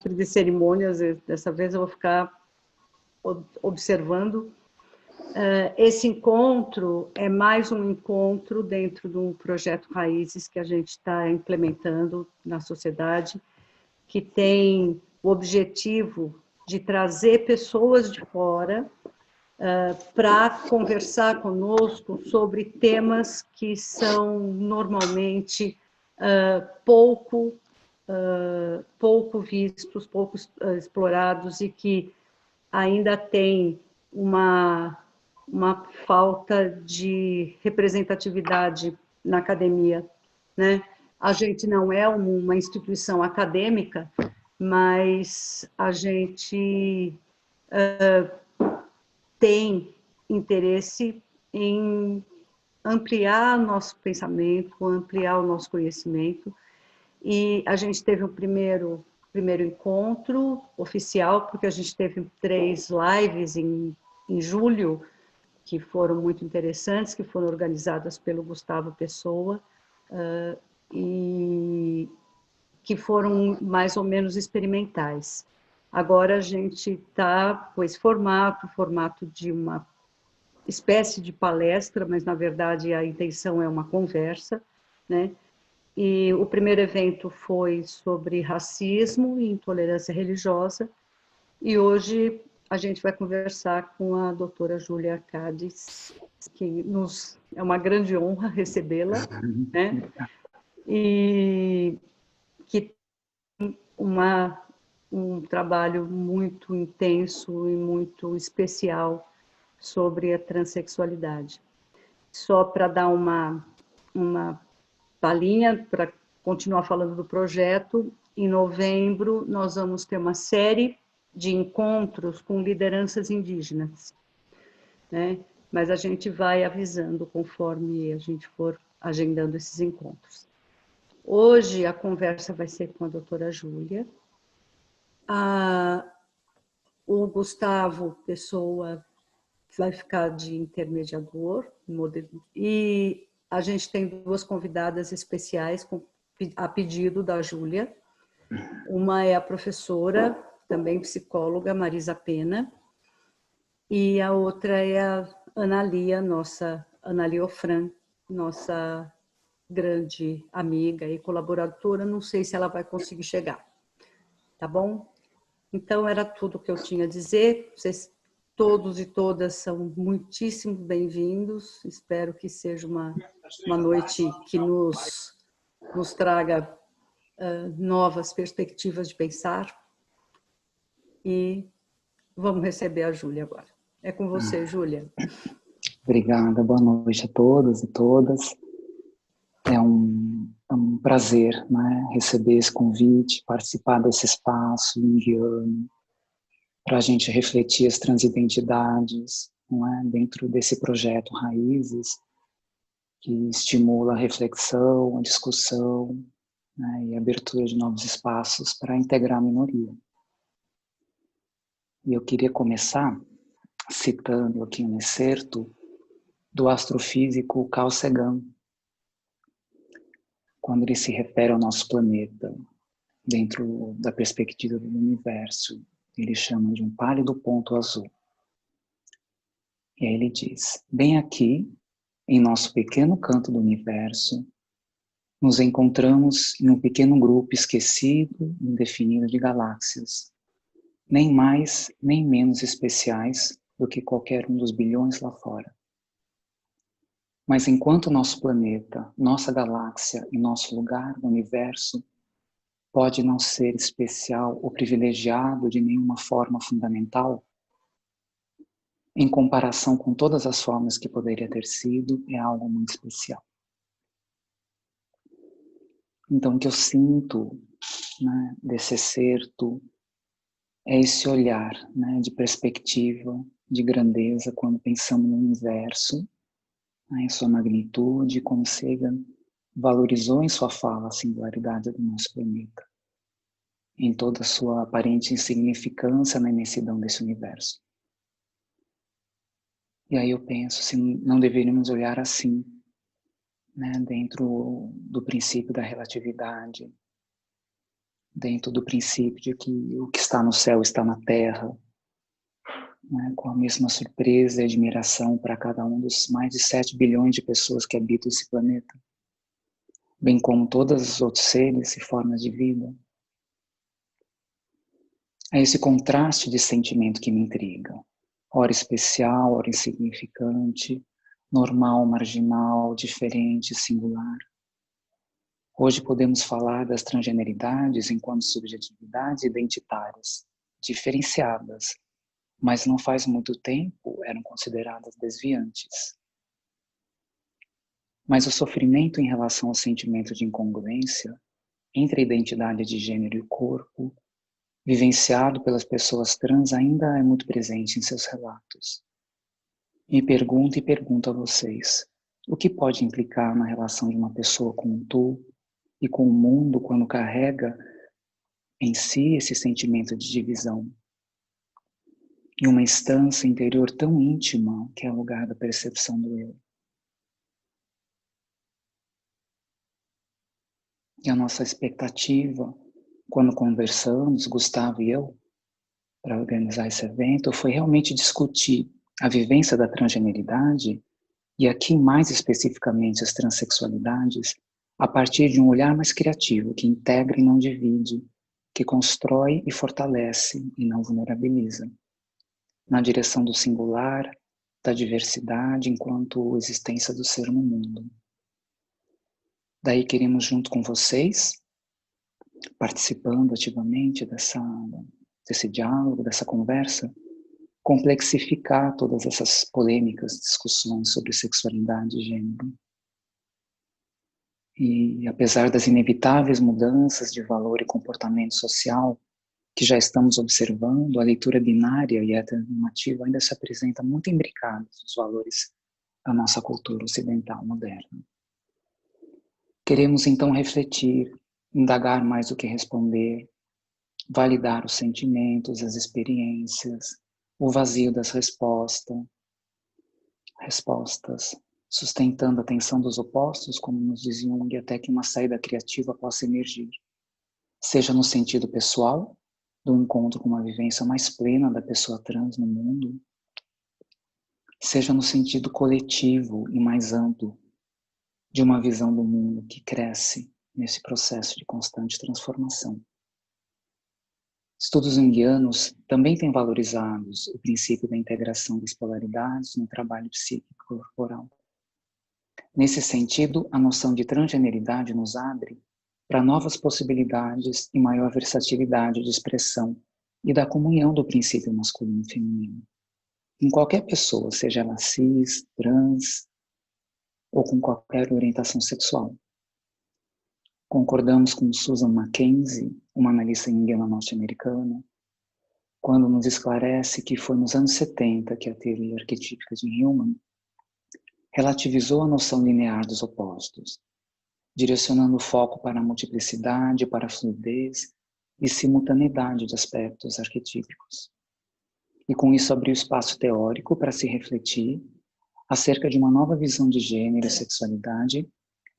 de cerimônias, dessa vez eu vou ficar observando. Esse encontro é mais um encontro dentro do projeto Raízes que a gente está implementando na sociedade, que tem o objetivo de trazer pessoas de fora para conversar conosco sobre temas que são normalmente pouco vistos, pouco explorados e que ainda tem uma falta de representatividade na academia, né? A gente não é uma instituição acadêmica, mas a gente tem interesse em ampliar nosso pensamento, ampliar o nosso conhecimento. E a gente teve um primeiro encontro oficial, porque a gente teve 3 lives em julho, que foram muito interessantes, que foram organizadas pelo Gustavo Pessoa, e que foram mais ou menos experimentais. Agora a gente está com esse formato de uma espécie de palestra, mas na verdade a intenção é uma conversa, né? E o primeiro evento foi sobre racismo e intolerância religiosa, e hoje a gente vai conversar com a doutora Júlia Arcades, que é uma grande honra recebê-la, né? E que tem um trabalho muito intenso e muito especial sobre a transexualidade. Só para dar uma palhinha, para continuar falando do projeto, em novembro nós vamos ter uma série de encontros com lideranças indígenas, né? Mas a gente vai avisando conforme a gente for agendando esses encontros. Hoje a conversa vai ser com a doutora Júlia. O Gustavo Pessoa vai ficar de intermediador, e a gente tem 2 convidadas especiais a pedido da Júlia. Uma é a professora, também psicóloga, Marisa Pena, e a outra é a Ana Lia Ofran, nossa grande amiga e colaboradora. Não sei se ela vai conseguir chegar, tá bom? Então, era tudo que eu tinha a dizer. Vocês todos e todas são muitíssimo bem-vindos. Espero que seja uma noite que nos traga novas perspectivas de pensar. E vamos receber a Júlia agora. É com você, Júlia. Obrigada, boa noite a todos e todas. É um prazer, né, receber esse convite, participar desse espaço indiano, para a gente refletir as transidentidades, não é, dentro desse projeto Raízes, que estimula a reflexão, a discussão, né, e a abertura de novos espaços para integrar a minoria. E eu queria começar citando aqui um excerto do astrofísico Carl Sagan, quando ele se refere ao nosso planeta, dentro da perspectiva do universo, ele chama de um pálido ponto azul. E aí ele diz: bem aqui, em nosso pequeno canto do universo, nos encontramos em um pequeno grupo esquecido e indefinido de galáxias, nem mais nem menos especiais do que qualquer um dos bilhões lá fora. Mas enquanto nosso planeta, nossa galáxia e nosso lugar no universo pode não ser especial ou privilegiado de nenhuma forma fundamental, em comparação com todas as formas que poderia ter sido, é algo muito especial. Então, o que eu sinto, né, desse excerto é esse olhar, né, de perspectiva, de grandeza, quando pensamos no universo, né, em sua magnitude, como Sagan valorizou em sua fala a singularidade do nosso planeta, em toda a sua aparente insignificância na imensidão desse universo. E aí eu penso, se não deveríamos olhar assim, né, dentro do princípio da relatividade, dentro do princípio de que o que está no céu está na terra, né, com a mesma surpresa e admiração para cada um dos mais de 7 bilhões de pessoas que habitam esse planeta, bem como todos os outros seres e formas de vida. É esse contraste de sentimento que me intriga. Ora especial, ora insignificante, normal, marginal, diferente, singular. Hoje podemos falar das transgeneridades enquanto subjetividades identitárias, diferenciadas, mas não faz muito tempo eram consideradas desviantes. Mas o sofrimento em relação ao sentimento de incongruência entre a identidade de gênero e corpo, vivenciado pelas pessoas trans, ainda é muito presente em seus relatos. Me pergunto e pergunto a vocês, o que pode implicar na relação de uma pessoa com um tu e com o mundo quando carrega em si esse sentimento de divisão? Em uma instância interior tão íntima que é o lugar da percepção do eu. E a nossa expectativa, quando conversamos, Gustavo e eu, para organizar esse evento, foi realmente discutir a vivência da transgeneridade e aqui mais especificamente as transexualidades, a partir de um olhar mais criativo, que integra e não divide, que constrói e fortalece e não vulnerabiliza, na direção do singular, da diversidade enquanto existência do ser no mundo. Daí queremos, junto com vocês, participando ativamente desse diálogo, dessa conversa, complexificar todas essas polêmicas, discussões sobre sexualidade e gênero. E apesar das inevitáveis mudanças de valor e comportamento social que já estamos observando, a leitura binária e heteronormativa ainda se apresenta muito imbricada nos valores da nossa cultura ocidental moderna. Queremos então refletir, indagar mais do que responder, validar os sentimentos, as experiências, o vazio das respostas, sustentando a tensão dos opostos, como nos diz Jung, até que uma saída criativa possa emergir, seja no sentido pessoal, do encontro com uma vivência mais plena da pessoa trans no mundo, seja no sentido coletivo e mais amplo, de uma visão do mundo que cresce nesse processo de constante transformação. Estudos junguianos também têm valorizado o princípio da integração das polaridades no trabalho psíquico-corporal. Nesse sentido, a noção de transgeneridade nos abre para novas possibilidades e maior versatilidade de expressão e da comunhão do princípio masculino e feminino. Em qualquer pessoa, seja ela cis, trans ou com qualquer orientação sexual. Concordamos com Susan Mackenzie, uma analista junguiana norte-americana, quando nos esclarece que foi nos anos 70 que a teoria arquetípica de Hillman relativizou a noção linear dos opostos, direcionando o foco para a multiplicidade, para a fluidez e simultaneidade de aspectos arquetípicos. E com isso abriu espaço teórico para se refletir acerca de uma nova visão de gênero e sexualidade,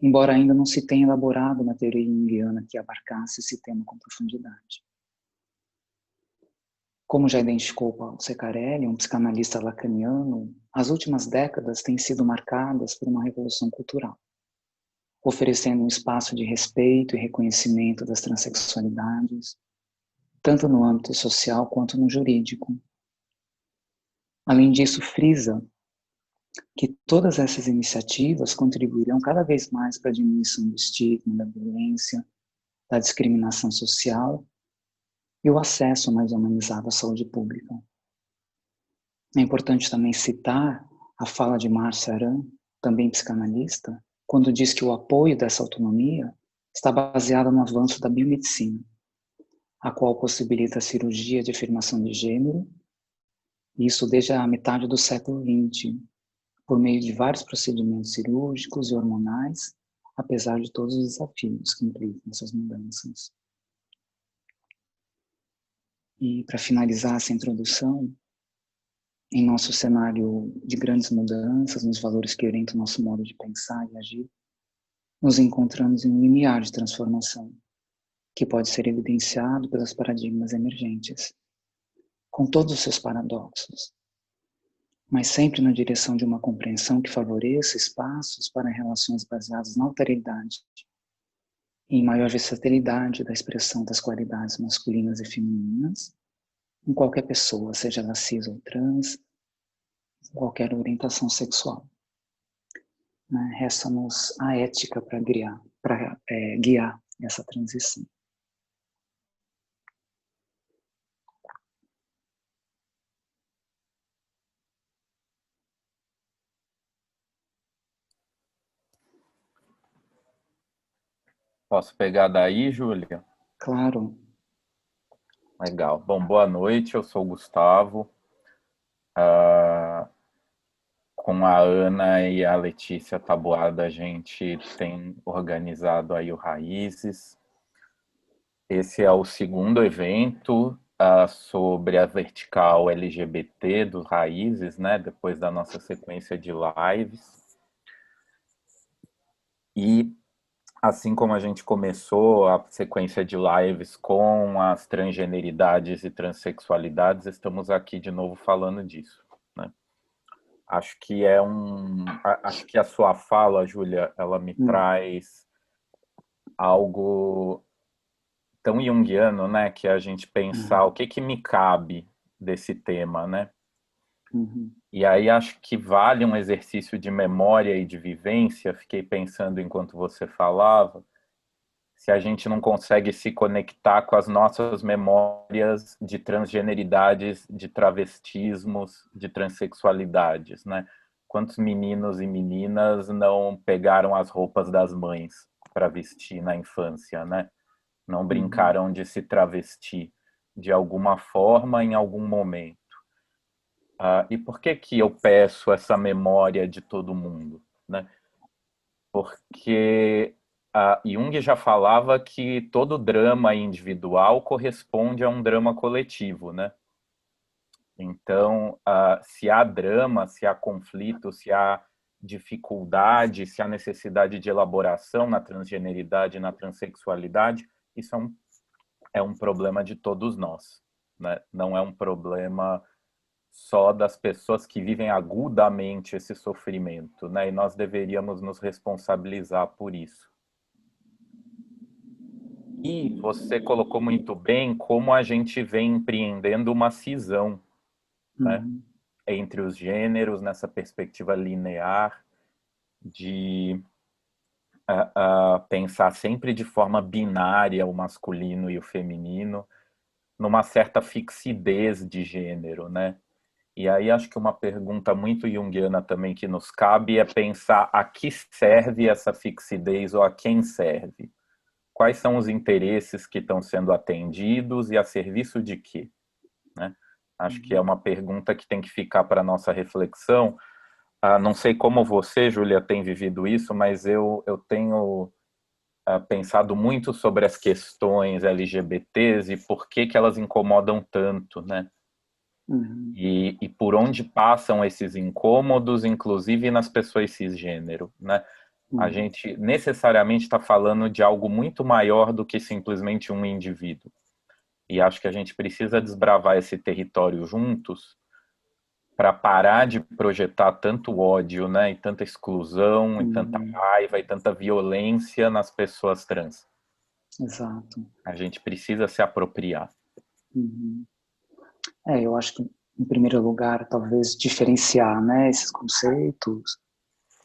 embora ainda não se tenha elaborado uma teoria junguiana que abarcasse esse tema com profundidade. Como já identificou Paulo Ceccarelli, um psicanalista lacaniano, as últimas décadas têm sido marcadas por uma revolução cultural, oferecendo um espaço de respeito e reconhecimento das transexualidades, tanto no âmbito social quanto no jurídico. Além disso, frisa que todas essas iniciativas contribuirão cada vez mais para a diminuição do estigma, da violência, da discriminação social e o acesso mais humanizado à saúde pública. É importante também citar a fala de Márcia Aran, também psicanalista, quando diz que o apoio dessa autonomia está baseado no avanço da biomedicina, a qual possibilita a cirurgia de afirmação de gênero, isso desde a metade do século XX, por meio de vários procedimentos cirúrgicos e hormonais, apesar de todos os desafios que implicam essas mudanças. E para finalizar essa introdução, em nosso cenário de grandes mudanças nos valores que orientam o nosso modo de pensar e agir, nos encontramos em um limiar de transformação, que pode ser evidenciado pelos paradigmas emergentes, com todos os seus paradoxos, mas sempre na direção de uma compreensão que favoreça espaços para relações baseadas na alteridade e em maior versatilidade da expressão das qualidades masculinas e femininas em qualquer pessoa, seja ela cis ou trans, qualquer orientação sexual. Resta-nos a ética para guiar essa transição. Posso pegar daí, Júlia? Claro. Legal. Bom, boa noite, eu sou o Gustavo. Com a Ana e a Letícia Taboada, a gente tem organizado aí o Raízes. Esse é o segundo evento sobre a vertical LGBT do Raízes, né? Depois da nossa sequência de lives. E assim como a gente começou a sequência de lives com as transgeneridades e transexualidades, estamos aqui de novo falando disso, né? Acho que acho que a sua fala, Júlia, ela me traz algo tão junguiano, né, que a gente pensar o que me cabe desse tema, né? E aí acho que vale um exercício de memória e de vivência. Fiquei pensando enquanto você falava, se a gente não consegue se conectar com as nossas memórias de transgeneridades, de travestismos, de transexualidades, né? Quantos meninos e meninas não pegaram as roupas das mães para vestir na infância, né? Não brincaram de se travestir de alguma forma em algum momento. E por que eu peço essa memória de todo mundo, né? Porque Jung já falava que todo drama individual corresponde a um drama coletivo, né? Então, se há drama, se há conflito, se há dificuldade, se há necessidade de elaboração na transgeneridade, na transexualidade, isso é um problema de todos nós, né? Não é um problema só das pessoas que vivem agudamente esse sofrimento, né? E nós deveríamos nos responsabilizar por isso. E você colocou muito bem como a gente vem empreendendo uma cisão, né, entre os gêneros, nessa perspectiva linear de pensar sempre de forma binária o masculino e o feminino, numa certa fixidez de gênero, né? E aí acho que uma pergunta muito junguiana também que nos cabe é pensar a que serve essa fixidez ou a quem serve. Quais são os interesses que estão sendo atendidos e a serviço de quê, né? Acho que é uma pergunta que tem que ficar para a nossa reflexão. Não sei como você, Júlia, tem vivido isso, mas eu tenho pensado muito sobre as questões LGBTs e por que elas incomodam tanto, né? E por onde passam esses incômodos, inclusive nas pessoas cisgênero, né? A gente necessariamente está falando de algo muito maior do que simplesmente um indivíduo. E acho que a gente precisa desbravar esse território juntos para parar de projetar tanto ódio, né, e tanta exclusão, e tanta raiva, e tanta violência nas pessoas trans. Exato. A gente precisa se apropriar. Eu acho que, em primeiro lugar, talvez diferenciar, né, esses conceitos.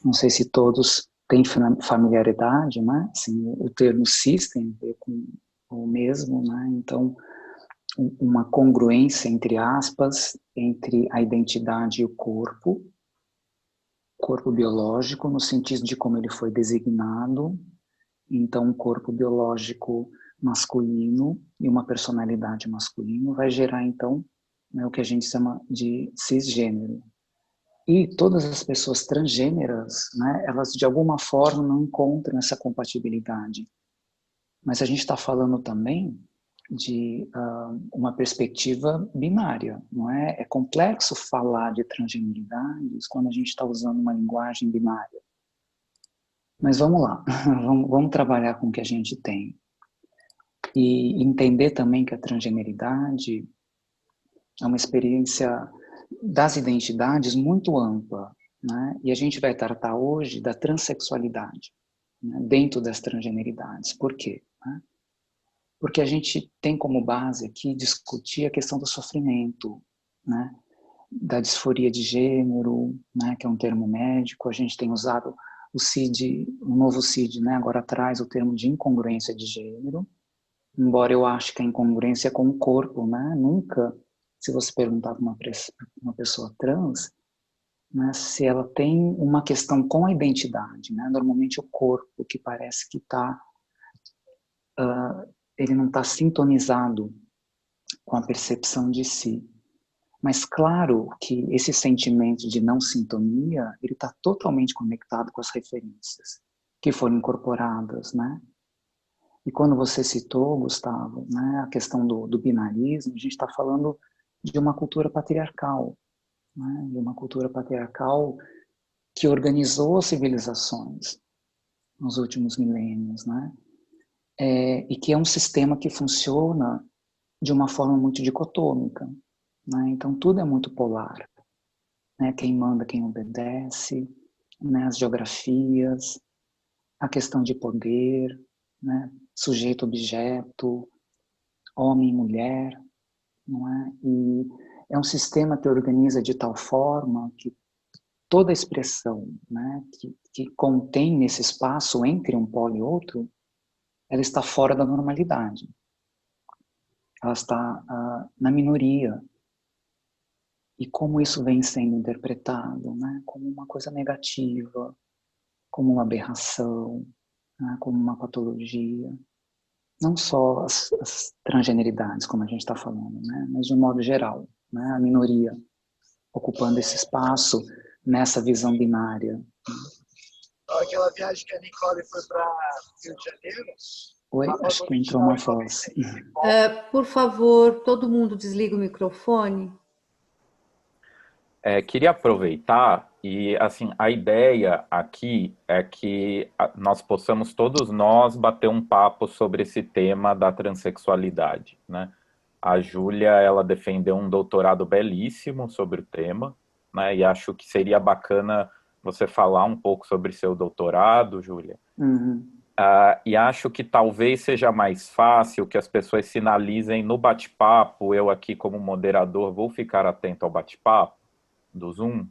Não sei se todos têm familiaridade, né? Assim, o termo cis tem a ver com o mesmo, né? Então, uma congruência, entre aspas, entre a identidade e o corpo biológico, no sentido de como ele foi designado. Então, um corpo biológico masculino e uma personalidade masculina vai gerar, então, né, o que a gente chama de cisgênero. E todas as pessoas transgêneras, né, elas de alguma forma não encontram essa compatibilidade. Mas a gente está falando também de uma perspectiva binária, não é? É complexo falar de transgeneridades quando a gente está usando uma linguagem binária. Mas vamos lá, vamos trabalhar com o que a gente tem. E entender também que a transgeneridade é uma experiência das identidades muito ampla, né? E a gente vai tratar hoje da transexualidade, né? Dentro das transgeneridades. Por quê? Né? Porque a gente tem como base aqui discutir a questão do sofrimento, né? Da disforia de gênero, né? Que é um termo médico. A gente tem usado o CID, o novo CID, né? Agora traz o termo de incongruência de gênero, embora eu ache que a incongruência é com o corpo, né? Nunca, se você perguntar para uma pessoa trans, né, se ela tem uma questão com a identidade, né? Normalmente o corpo que parece que ele não está sintonizado com a percepção de si. Mas claro que esse sentimento de não sintonia, ele está totalmente conectado com as referências que foram incorporadas, né? E quando você citou, Gustavo, né, a questão do binarismo, a gente está falando de uma cultura patriarcal, né, de uma cultura patriarcal que organizou civilizações nos últimos milênios, né, e que é um sistema que funciona de uma forma muito dicotômica, né, então tudo é muito polar, né, quem manda, quem obedece, né, as geografias, a questão de poder, né, sujeito-objeto, homem e mulher, não é? E é um sistema que organiza de tal forma que toda expressão, né, que contém nesse espaço entre um polo e outro, ela está fora da normalidade. Ela está na minoria. E como isso vem sendo interpretado, né, como uma coisa negativa, como uma aberração, né, como uma patologia. Não só as transgeneridades, como a gente está falando, né? Mas de um modo geral, né? A minoria ocupando esse espaço nessa visão binária. Aquela viagem que a Nicole foi para Rio de Janeiro. Oi, acho que entrou uma voz. Por favor, todo mundo desliga o microfone. Queria aproveitar e, assim, a ideia aqui é que nós possamos todos nós bater um papo sobre esse tema da transexualidade, né? A Júlia, ela defendeu um doutorado belíssimo sobre o tema, né? E acho que seria bacana você falar um pouco sobre seu doutorado, Júlia. Uhum. E acho que talvez seja mais fácil que as pessoas sinalizem no bate-papo. Eu aqui, como moderador, vou ficar atento ao bate-papo do Zoom.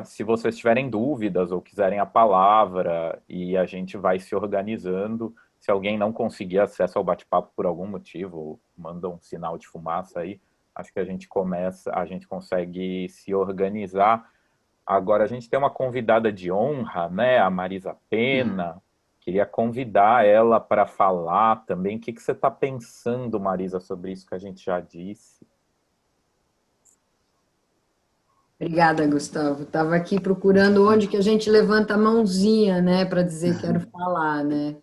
Se vocês tiverem dúvidas ou quiserem a palavra, e a gente vai se organizando. Se alguém não conseguir acesso ao bate-papo por algum motivo, manda um sinal de fumaça aí, acho que a gente consegue se organizar. Agora, a gente tem uma convidada de honra, né, a Marisa Pena. Queria convidar ela para falar também. O que você está pensando, Marisa, sobre isso que a gente já disse? Obrigada, Gustavo. Estava aqui procurando onde que a gente levanta a mãozinha, né, para dizer quero falar, né?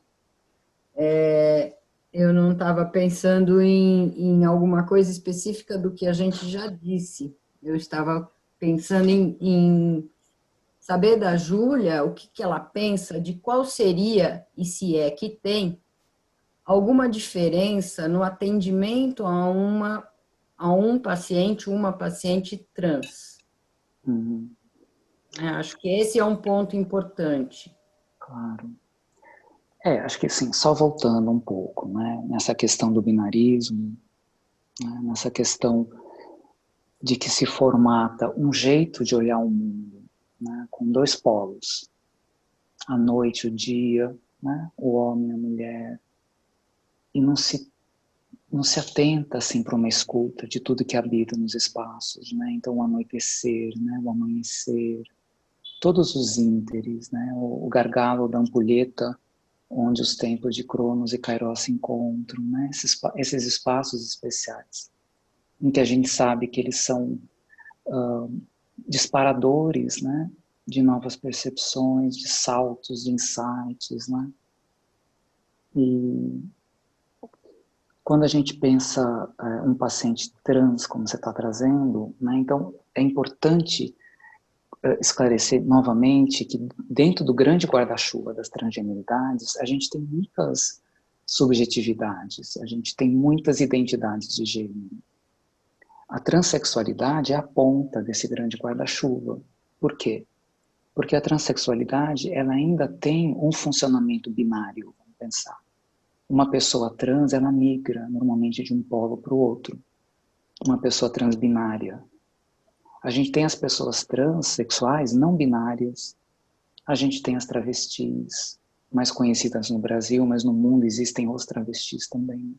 Eu não estava pensando em alguma coisa específica do que a gente já disse. Eu estava pensando em saber da Júlia o que ela pensa de qual seria, e se é que tem, alguma diferença no atendimento a um paciente, uma paciente trans. Uhum. Acho que esse é um ponto importante. Claro. Acho que assim, só voltando um pouco, né, nessa questão do binarismo, né, nessa questão de que se formata um jeito de olhar o mundo, né, com dois polos, a noite, o dia, né, o homem, a mulher, e não se atenta assim para uma escuta de tudo que habita nos espaços, né? Então o anoitecer, né, o amanhecer, todos os ínteres, né, o gargalo da ampulheta, onde os tempos de Cronos e Kairos se encontram, né, esses espaços especiais, em que a gente sabe que eles são disparadores, né, de novas percepções, de saltos, de insights, né? E quando a gente pensa um paciente trans, como você está trazendo, né, então é importante esclarecer novamente que dentro do grande guarda-chuva das transgeneridades, a gente tem muitas subjetividades, a gente tem muitas identidades de gênero. A transexualidade é a ponta desse grande guarda-chuva. Por quê? Porque a transexualidade ela ainda tem um funcionamento binário, vamos pensar. Uma pessoa trans, ela migra normalmente de um polo para o outro. Uma pessoa transbinária. A gente tem as pessoas transexuais não binárias. A gente tem as travestis, mais conhecidas no Brasil, mas no mundo existem os travestis também.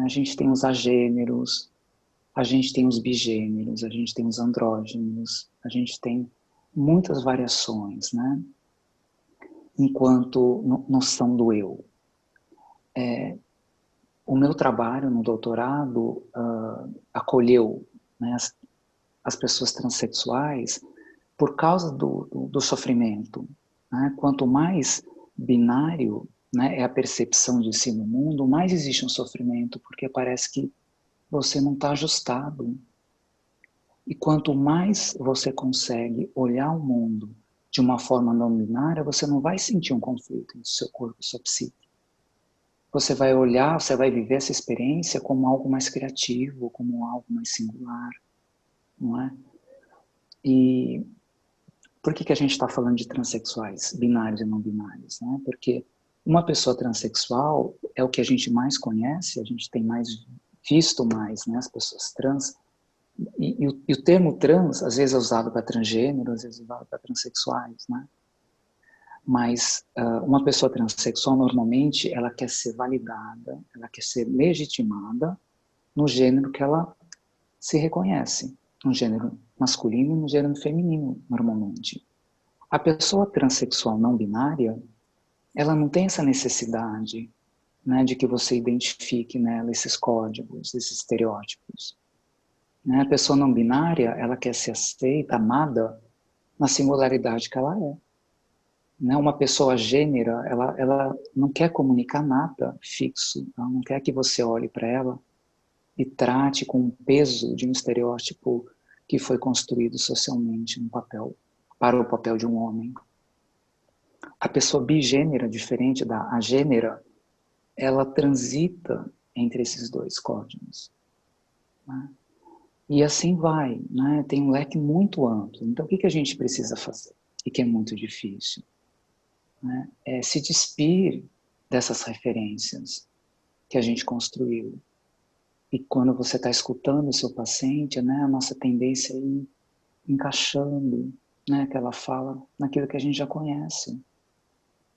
A gente tem os agêneros, a gente tem os bigêneros, a gente tem os andrógenos, a gente tem muitas variações, né? Enquanto noção do eu. O meu trabalho no doutorado acolheu, né, as pessoas transexuais por causa do sofrimento. Né? Quanto mais binário, né, é a percepção de si no mundo, mais existe um sofrimento, porque parece que você não está ajustado. E quanto mais você consegue olhar o mundo de uma forma não binária, você não vai sentir um conflito no seu corpo, sua psique. Você vai olhar, você vai viver essa experiência como algo mais criativo, como algo mais singular, não é? E por que a gente está falando de transexuais, binários e não binários? Né? Porque uma pessoa transexual é o que a gente mais conhece, a gente tem mais visto mais, né, as pessoas trans. E o termo trans, às vezes é usado para transgênero, às vezes é usado para transexuais, né? Mas uma pessoa transexual, normalmente, ela quer ser validada, ela quer ser legitimada no gênero que ela se reconhece, no gênero masculino e no gênero feminino, normalmente. A pessoa transexual não binária, ela não tem essa necessidade, né, de que você identifique nela esses códigos, esses estereótipos. Né? A pessoa não binária, ela quer ser aceita, amada, na singularidade que ela é. Né? Uma pessoa gênera, ela não quer comunicar nada fixo, ela não quer que você olhe para ela e trate com o peso de um estereótipo que foi construído socialmente no papel, para o papel de um homem. A pessoa bigênera, diferente da agênera, ela transita entre esses dois códigos. Né? E assim vai, né? Tem um leque muito amplo. Então, o que a gente precisa fazer? E que é muito difícil. Né? É se despir dessas referências que a gente construiu. E quando você está escutando o seu paciente, né, a nossa tendência é ir encaixando, né, aquela fala naquilo que a gente já conhece.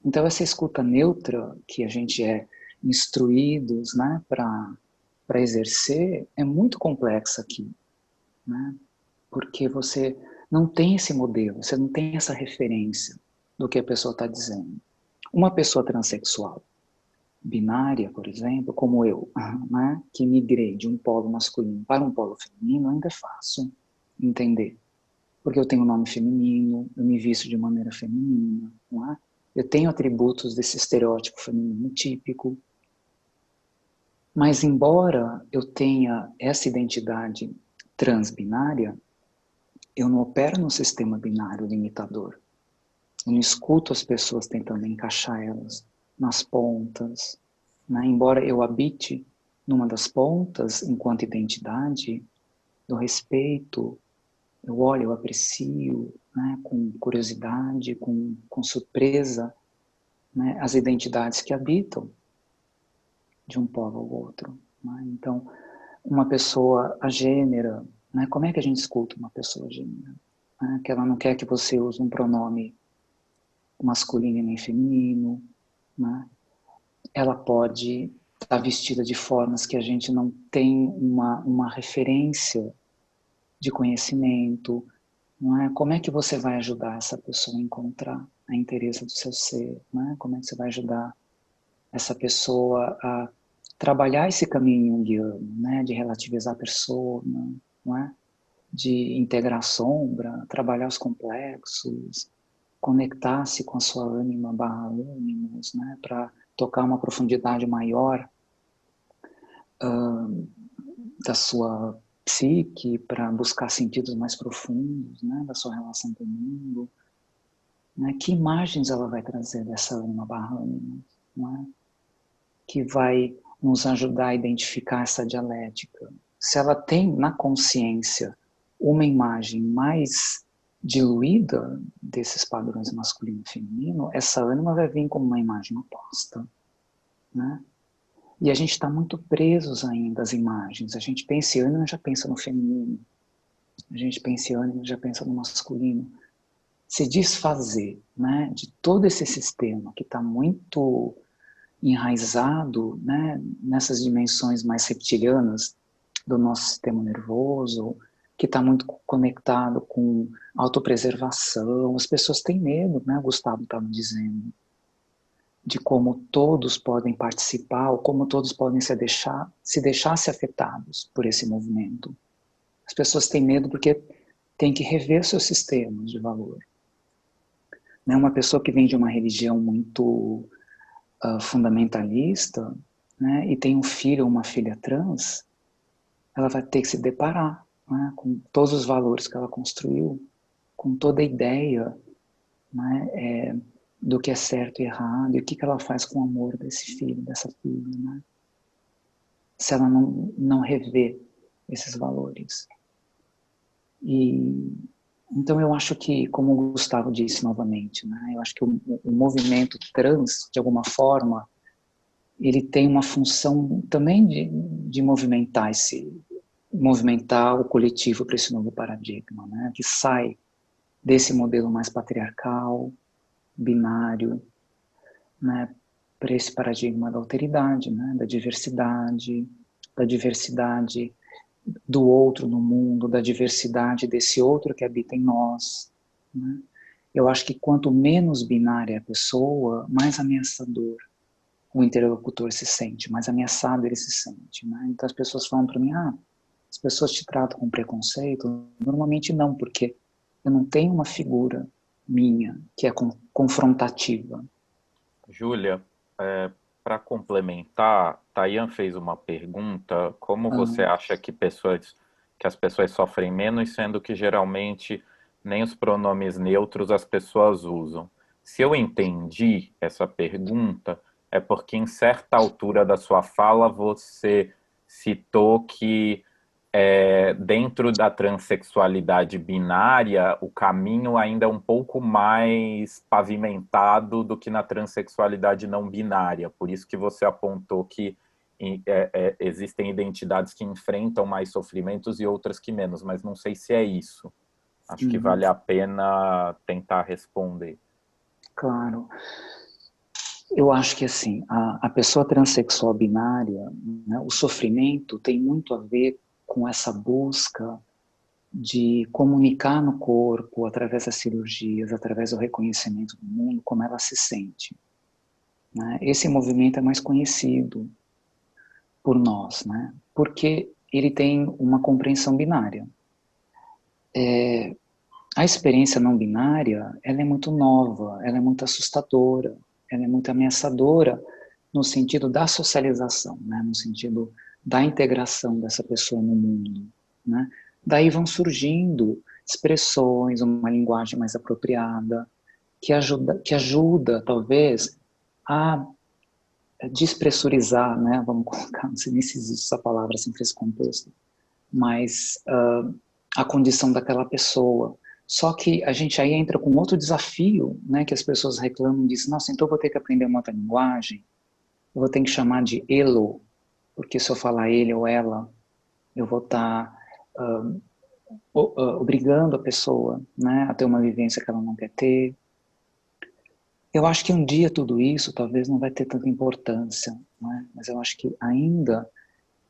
Então, essa escuta neutra que a gente é instruídos, né, para exercer é muito complexa aqui. Né? Porque você não tem esse modelo, você não tem essa referência do que a pessoa está dizendo. Uma pessoa transexual, binária, por exemplo, como eu, né, que migrei de um polo masculino para um polo feminino, ainda é fácil entender. Porque eu tenho um nome feminino, eu me visto de maneira feminina, não é? Eu tenho atributos desse estereótipo feminino típico. Mas embora eu tenha essa identidade transbinária, eu não opero no sistema binário limitador. Eu não escuto as pessoas tentando encaixar elas nas pontas. Né? Embora eu habite numa das pontas, enquanto identidade, eu respeito, eu olho, eu aprecio, né? Com curiosidade, com surpresa, né? As identidades que habitam de um polo ao outro. Né? Então, uma pessoa agênera, né? Como é que a gente escuta uma pessoa agênera? Né? Que ela não quer que você use um pronome masculino e nem feminino, né? Ela pode estar vestida de formas que a gente não tem uma referência de conhecimento, não é? Como é que você vai ajudar essa pessoa a encontrar a inteireza do seu ser? Né? Como é que você vai ajudar essa pessoa a trabalhar esse caminho junguiano, né? De relativizar a persona, não é? De integrar a sombra, trabalhar os complexos, conectar-se com a sua ânima barra ânimos, né? Para tocar uma profundidade maior da sua psique, para buscar sentidos mais profundos, né? Da sua relação com o mundo. Né? Que imagens ela vai trazer dessa ânima barra ânimos, não é? que vai nos ajudar a identificar essa dialética. Se ela tem na consciência uma imagem mais diluída desses padrões masculino e feminino, essa ânima vai vir como uma imagem oposta, né? E a gente está muito presos ainda às imagens. A gente pensa em ânima, já pensa no feminino. A gente pensa em ânima, já pensa no masculino. Se desfazer, né, de todo esse sistema que está muito enraizado, né, nessas dimensões mais reptilianas do nosso sistema nervoso, que está muito conectado com autopreservação. As pessoas têm medo, né, o Gustavo estava dizendo, de como todos podem participar, ou como todos podem se deixar afetados por esse movimento. As pessoas têm medo porque têm que rever seus sistemas de valor. Né, uma pessoa que vem de uma religião muito fundamentalista, né, e tem um filho ou uma filha trans, ela vai ter que se deparar, né, com todos os valores que ela construiu, com toda a ideia, né, do que é certo e errado, e o que ela faz com o amor desse filho, dessa filha, né? Se ela não rever esses valores. E então eu acho que, como o Gustavo disse novamente, né, eu acho que o movimento trans, de alguma forma, ele tem uma função também de movimentar o coletivo para esse novo paradigma, né, que sai desse modelo mais patriarcal, binário, né, para esse paradigma da alteridade, né, da diversidade do outro no mundo, da diversidade desse outro que habita em nós, né? Eu acho que quanto menos binária a pessoa, mais ameaçador o interlocutor se sente, mais ameaçado ele se sente, né? Então as pessoas falam para mim, as pessoas te tratam com preconceito? Normalmente não, porque eu não tenho uma figura minha que é confrontativa. Júlia, para complementar, Tayan fez uma pergunta: como você acha que as pessoas sofrem menos, sendo que geralmente nem os pronomes neutros as pessoas usam? Se eu entendi essa pergunta, é porque em certa altura da sua fala você citou que dentro da transexualidade binária, o caminho ainda é um pouco mais pavimentado do que na transexualidade não binária. Por isso que você apontou que existem identidades que enfrentam mais sofrimentos e outras que menos, mas não sei se é isso. Acho que vale a pena tentar responder. Claro. Eu acho que assim, a pessoa transexual binária, né, o sofrimento tem muito a ver com essa busca de comunicar no corpo, através das cirurgias, através do reconhecimento do mundo, como ela se sente, né? Esse movimento é mais conhecido por nós, né? Porque ele tem uma compreensão binária. A experiência não binária, ela é muito nova, ela é muito assustadora, ela é muito ameaçadora no sentido da socialização, né? No sentido da integração dessa pessoa no mundo, né? Daí vão surgindo expressões, uma linguagem mais apropriada, que ajuda talvez, a despressurizar, né? Vamos colocar, não sei nem se existe essa palavra assim para esse contexto, mas a condição daquela pessoa. Só que a gente aí entra com outro desafio, né? Que as pessoas reclamam disso, nossa, então eu vou ter que aprender uma outra linguagem, eu vou ter que chamar de elo, porque se eu falar ele ou ela, eu vou estar obrigando a pessoa, né, a ter uma vivência que ela não quer ter. Eu acho que um dia tudo isso talvez não vai ter tanta importância, né, mas eu acho que ainda,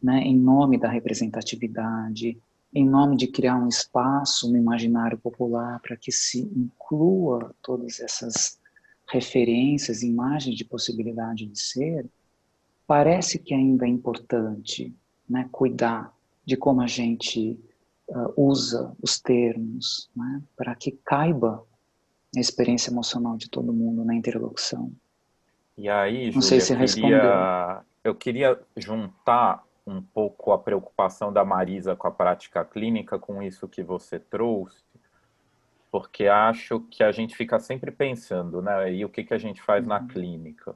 né, em nome da representatividade, em nome de criar um espaço no imaginário popular para que se inclua todas essas referências, imagens de possibilidade de ser, parece que ainda é importante, né, cuidar de como a gente usa os termos, né, para que caiba a experiência emocional de todo mundo na interlocução. E aí, Não sei Júlia, se respondeu. eu queria juntar um pouco a preocupação da Marisa com a prática clínica com isso que você trouxe, porque acho que a gente fica sempre pensando, né, e o que a gente faz na clínica?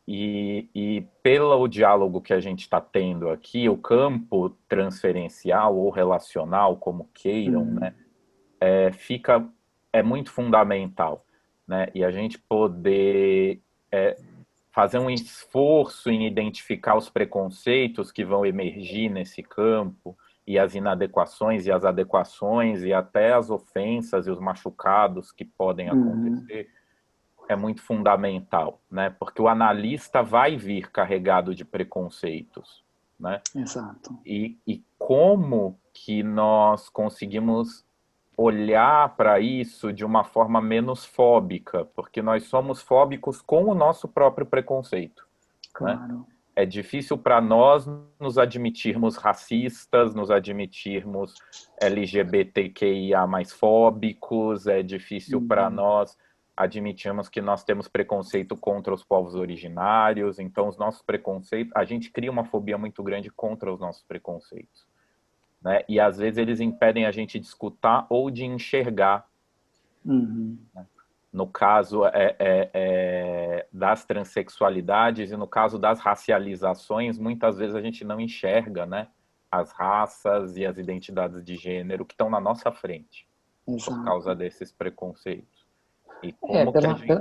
E pelo diálogo que a gente está tendo aqui, o campo transferencial ou relacional, como queiram, né, é muito fundamental, né? E a gente poder fazer um esforço em identificar os preconceitos que vão emergir nesse campo, e as inadequações e as adequações, e até as ofensas e os machucados que podem acontecer, é muito fundamental, né? Porque o analista vai vir carregado de preconceitos, né? Exato. E como que nós conseguimos olhar para isso de uma forma menos fóbica, porque nós somos fóbicos com o nosso próprio preconceito, né? Claro. É difícil para nós nos admitirmos racistas, nos admitirmos LGBTQIA mais fóbicos, é difícil para nós admitirmos que nós temos preconceito contra os povos originários, então os nossos preconceitos, a gente cria uma fobia muito grande contra os nossos preconceitos, né? E às vezes eles impedem a gente de escutar ou de enxergar. Né? No caso das transexualidades e no caso das racializações, muitas vezes a gente não enxerga, né, as raças e as identidades de gênero que estão na nossa frente. Exato. Por causa desses preconceitos. E como que a gente...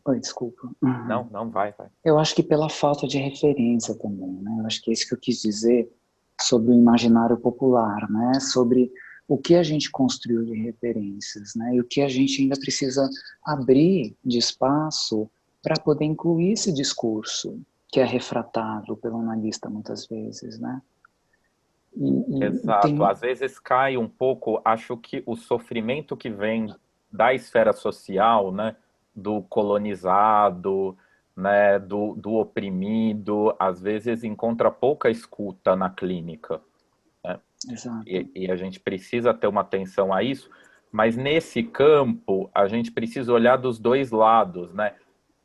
Oi, desculpa. Não, vai. Eu acho que pela falta de referência também, né? Eu acho que é isso que eu quis dizer sobre o imaginário popular, né? Sobre o que a gente construiu de referências, né? E o que a gente ainda precisa abrir de espaço para poder incluir esse discurso que é refratado pelo analista muitas vezes, né? Exato. Às vezes cai um pouco, acho que o sofrimento que vem da esfera social, né? Do colonizado, né? Do oprimido, às vezes encontra pouca escuta na clínica. Exato. E a gente precisa ter uma atenção a isso, mas nesse campo a gente precisa olhar dos dois lados, né?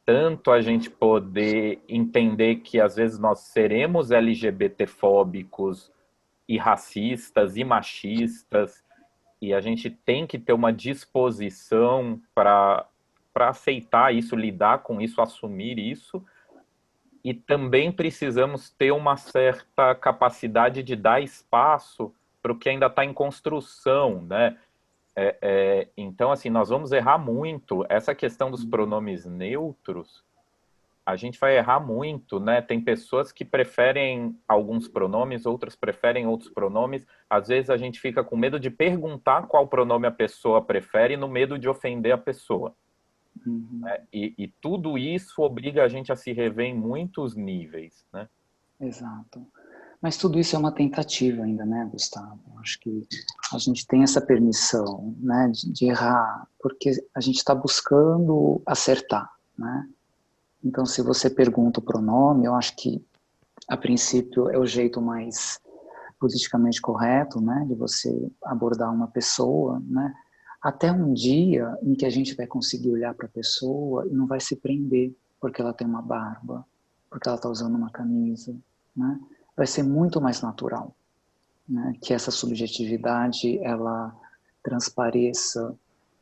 Tanto a gente poder entender que às vezes nós seremos LGBTfóbicos e racistas e machistas, e a gente tem que ter uma disposição para aceitar isso, lidar com isso, assumir isso. E também precisamos ter uma certa capacidade de dar espaço para o que ainda está em construção, né? Então, assim, nós vamos errar muito. Essa questão dos pronomes neutros, a gente vai errar muito, né? Tem pessoas que preferem alguns pronomes, outras preferem outros pronomes. Às vezes a gente fica com medo de perguntar qual pronome a pessoa prefere, no medo de ofender a pessoa. E tudo isso obriga a gente a se rever em muitos níveis, né? Exato. Mas tudo isso é uma tentativa ainda, né, Gustavo? Acho que a gente tem essa permissão, né, de errar, porque a gente está buscando acertar, né? Então, se você pergunta o pronome, eu acho que, a princípio, é o jeito mais politicamente correto, né, de você abordar uma pessoa, né? Até um dia em que a gente vai conseguir olhar para a pessoa e não vai se prender porque ela tem uma barba, porque ela está usando uma camisa, né? Vai ser muito mais natural, né? Que essa subjetividade ela transpareça,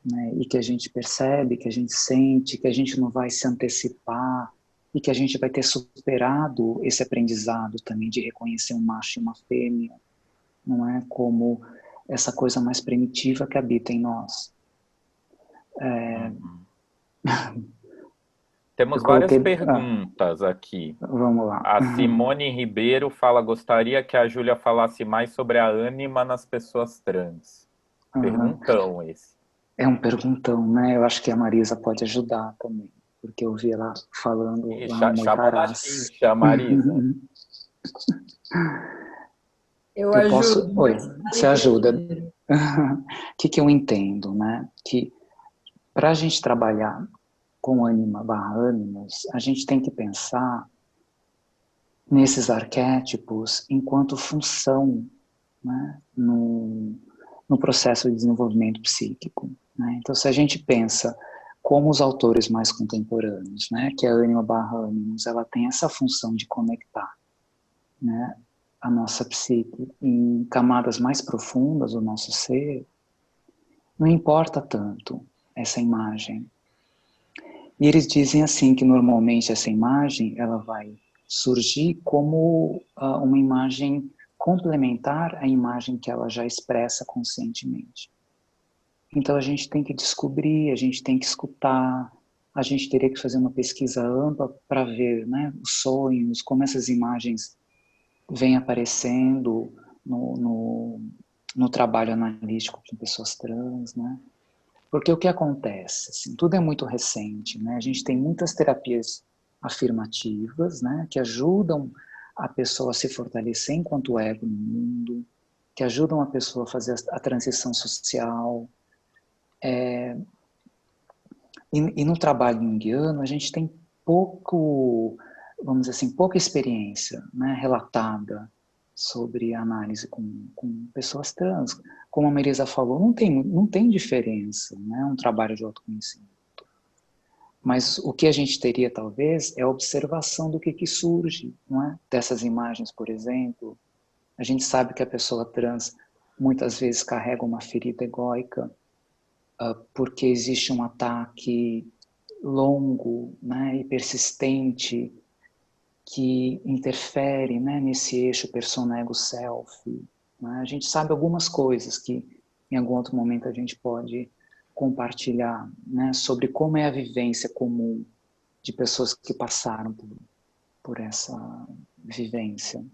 né? E que a gente percebe, que a gente sente, que a gente não vai se antecipar e que a gente vai ter superado esse aprendizado também de reconhecer um macho e uma fêmea, não é como essa coisa mais primitiva que habita em nós. Temos várias perguntas aqui. Vamos lá. A Simone Ribeiro fala, gostaria que a Júlia falasse mais sobre a ânima nas pessoas trans. Perguntão esse. É um perguntão, né? Eu acho que a Marisa pode ajudar também, porque eu vi ela falando lá no Moitarás. Marisa. Eu ajudo. Oi, você ajuda. O que eu entendo, né? Que para a gente trabalhar com ânima/ânimos, a gente tem que pensar nesses arquétipos enquanto função, né? No processo de desenvolvimento psíquico, né? Então, se a gente pensa como os autores mais contemporâneos, né? Que a ânima/ânimos, ela tem essa função de conectar, né? A nossa psique em camadas mais profundas do nosso ser, não importa tanto essa imagem. E eles dizem assim que normalmente essa imagem ela vai surgir como uma imagem complementar à imagem que ela já expressa conscientemente. Então a gente tem que descobrir, a gente tem que escutar, a gente teria que fazer uma pesquisa ampla para ver, né, os sonhos, como essas imagens vêm aparecendo no trabalho analítico com pessoas trans, né? Porque o que acontece? Assim, tudo é muito recente, né? A gente tem muitas terapias afirmativas, né, que ajudam a pessoa a se fortalecer enquanto ego no mundo, que ajudam a pessoa a fazer a transição social. E no trabalho junguiano, a gente tem pouco, vamos dizer assim, pouca experiência, né, relatada sobre a análise com pessoas trans. Como a Marisa falou, não tem diferença, né, um trabalho de autoconhecimento. Mas o que a gente teria, talvez, é a observação do que surge, não é? Dessas imagens, por exemplo. A gente sabe que a pessoa trans muitas vezes carrega uma ferida egóica, porque existe um ataque longo, né, e persistente que interfere, né, nesse eixo persona-ego-self. Né? A gente sabe algumas coisas que em algum outro momento a gente pode compartilhar, né, sobre como é a vivência comum de pessoas que passaram por essa vivência.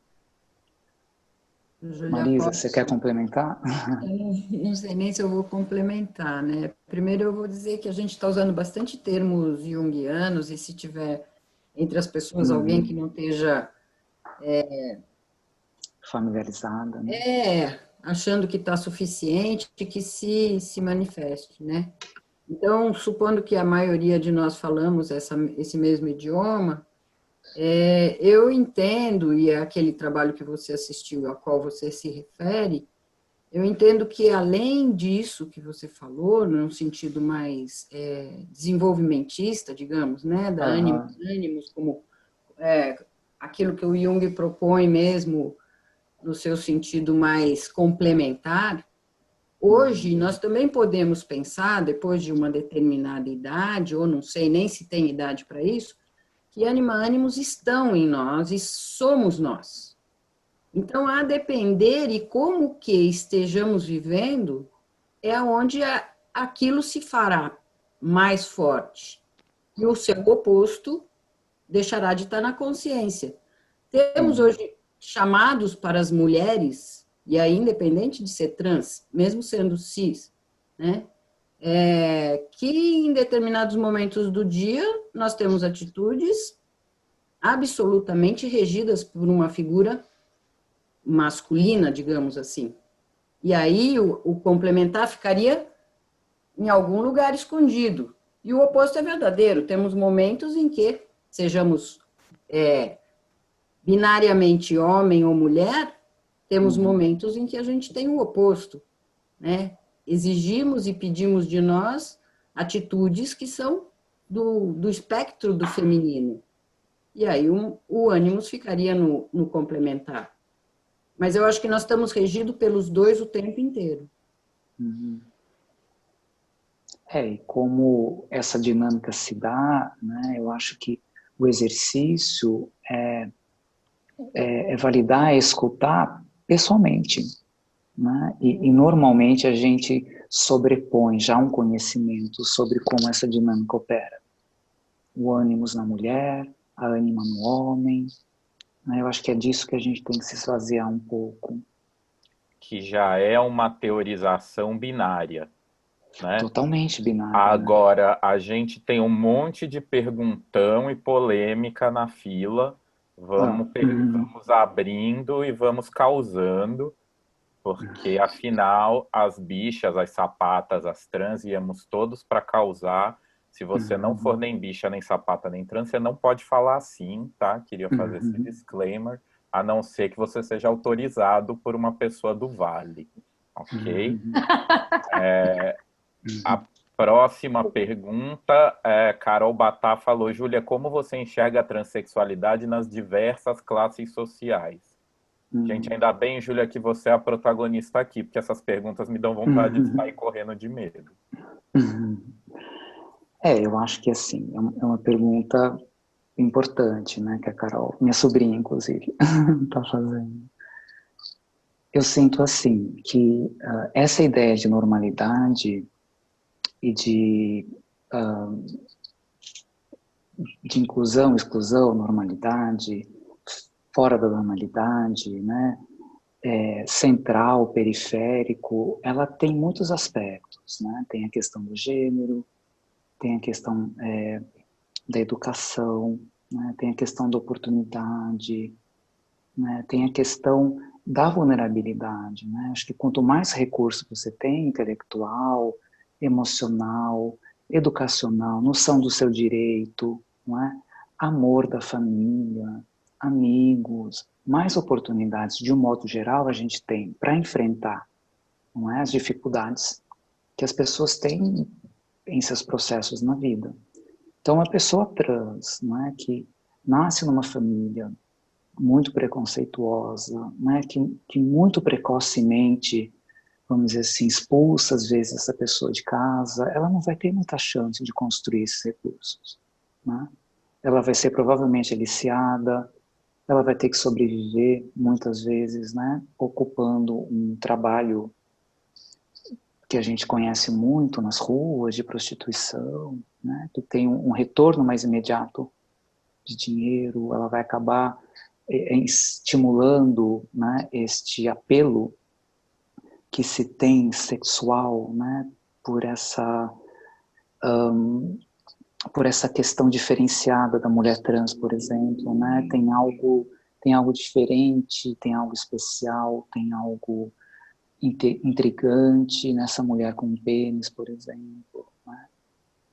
Júlia, Marisa, você quer posso? complementar? Eu não sei nem se eu vou complementar, né? Primeiro eu vou dizer que a gente está usando bastante termos junguianos e se tiver entre as pessoas alguém que não esteja Familiarizada, né? achando que está suficiente, que se manifeste, né? Então, supondo que a maioria de nós falamos esse mesmo idioma, eu entendo, e é aquele trabalho que você assistiu, ao qual você se refere, eu entendo que, além disso que você falou, num sentido mais desenvolvimentista, digamos, né, da Aham. ânimos, como aquilo que o Jung propõe mesmo, no seu sentido mais complementar, hoje nós também podemos pensar, depois de uma determinada idade, ou não sei nem se tem idade para isso, que ânimos estão em nós e somos nós. Então, a depender e como que estejamos vivendo, é onde aquilo se fará mais forte. E o seu oposto deixará de estar na consciência. Temos hoje chamados para as mulheres, e aí independente de ser trans, mesmo sendo cis, né? Que em determinados momentos do dia nós temos atitudes absolutamente regidas por uma figura masculina, digamos assim. E aí o complementar ficaria em algum lugar escondido. E o oposto é verdadeiro. Temos momentos em que sejamos binariamente homem ou mulher, temos momentos em que a gente tem o oposto, né? Exigimos e pedimos de nós atitudes que são do espectro do feminino. E aí o ânimos ficaria no complementar. Mas eu acho que nós estamos regidos pelos dois o tempo inteiro. E como essa dinâmica se dá, né, eu acho que o exercício é validar, é escutar pessoalmente. Né? E normalmente a gente sobrepõe já um conhecimento sobre como essa dinâmica opera. O ânimos na mulher, a ânima no homem. Né? Eu acho que é disso que a gente tem que se esvaziar um pouco. Que já é uma teorização binária, né? Totalmente binário. Agora, né? a gente tem um monte de perguntão e polêmica na fila. Vamos abrindo e vamos causando, porque afinal as bichas, as sapatas, as trans, íamos todos para causar. Se você não for nem bicha, nem sapata, nem trans, você não pode falar assim, tá? Queria fazer esse disclaimer, a não ser que você seja autorizado por uma pessoa do Vale, ok? A próxima pergunta, Carol Batá falou, Júlia, como você enxerga a transexualidade nas diversas classes sociais? Gente, ainda bem, Júlia, que você é a protagonista aqui, porque essas perguntas me dão vontade de sair correndo de medo. Eu acho que assim, é uma pergunta importante, né, que a Carol, minha sobrinha, inclusive, está fazendo. Eu sinto assim, que essa ideia de normalidade e de inclusão, exclusão, normalidade, fora da normalidade, né, central, periférico, ela tem muitos aspectos, né, tem a questão do gênero, tem a questão da educação, né, tem a questão da oportunidade, né, tem a questão da vulnerabilidade, né? Acho que quanto mais recurso você tem, intelectual, emocional, educacional, noção do seu direito, não é? Amor da família, amigos, mais oportunidades, de um modo geral, a gente tem para enfrentar, não é? As dificuldades que as pessoas têm em seus processos na vida. Então, a pessoa trans, não é? Que nasce numa família muito preconceituosa, né, que muito precocemente, vamos dizer assim, expulsa às vezes essa pessoa de casa, ela não vai ter muita chance de construir esses recursos, né? Ela vai ser provavelmente aliciada, ela vai ter que sobreviver muitas vezes, né, ocupando um trabalho que a gente conhece muito nas ruas de prostituição, né, que tem um retorno mais imediato de dinheiro, ela vai acabar estimulando, né, este apelo que se tem sexual, né, por essa por essa questão diferenciada da mulher trans, por exemplo, né, tem algo diferente, tem algo especial, tem algo intrigante nessa mulher com pênis, por exemplo, né?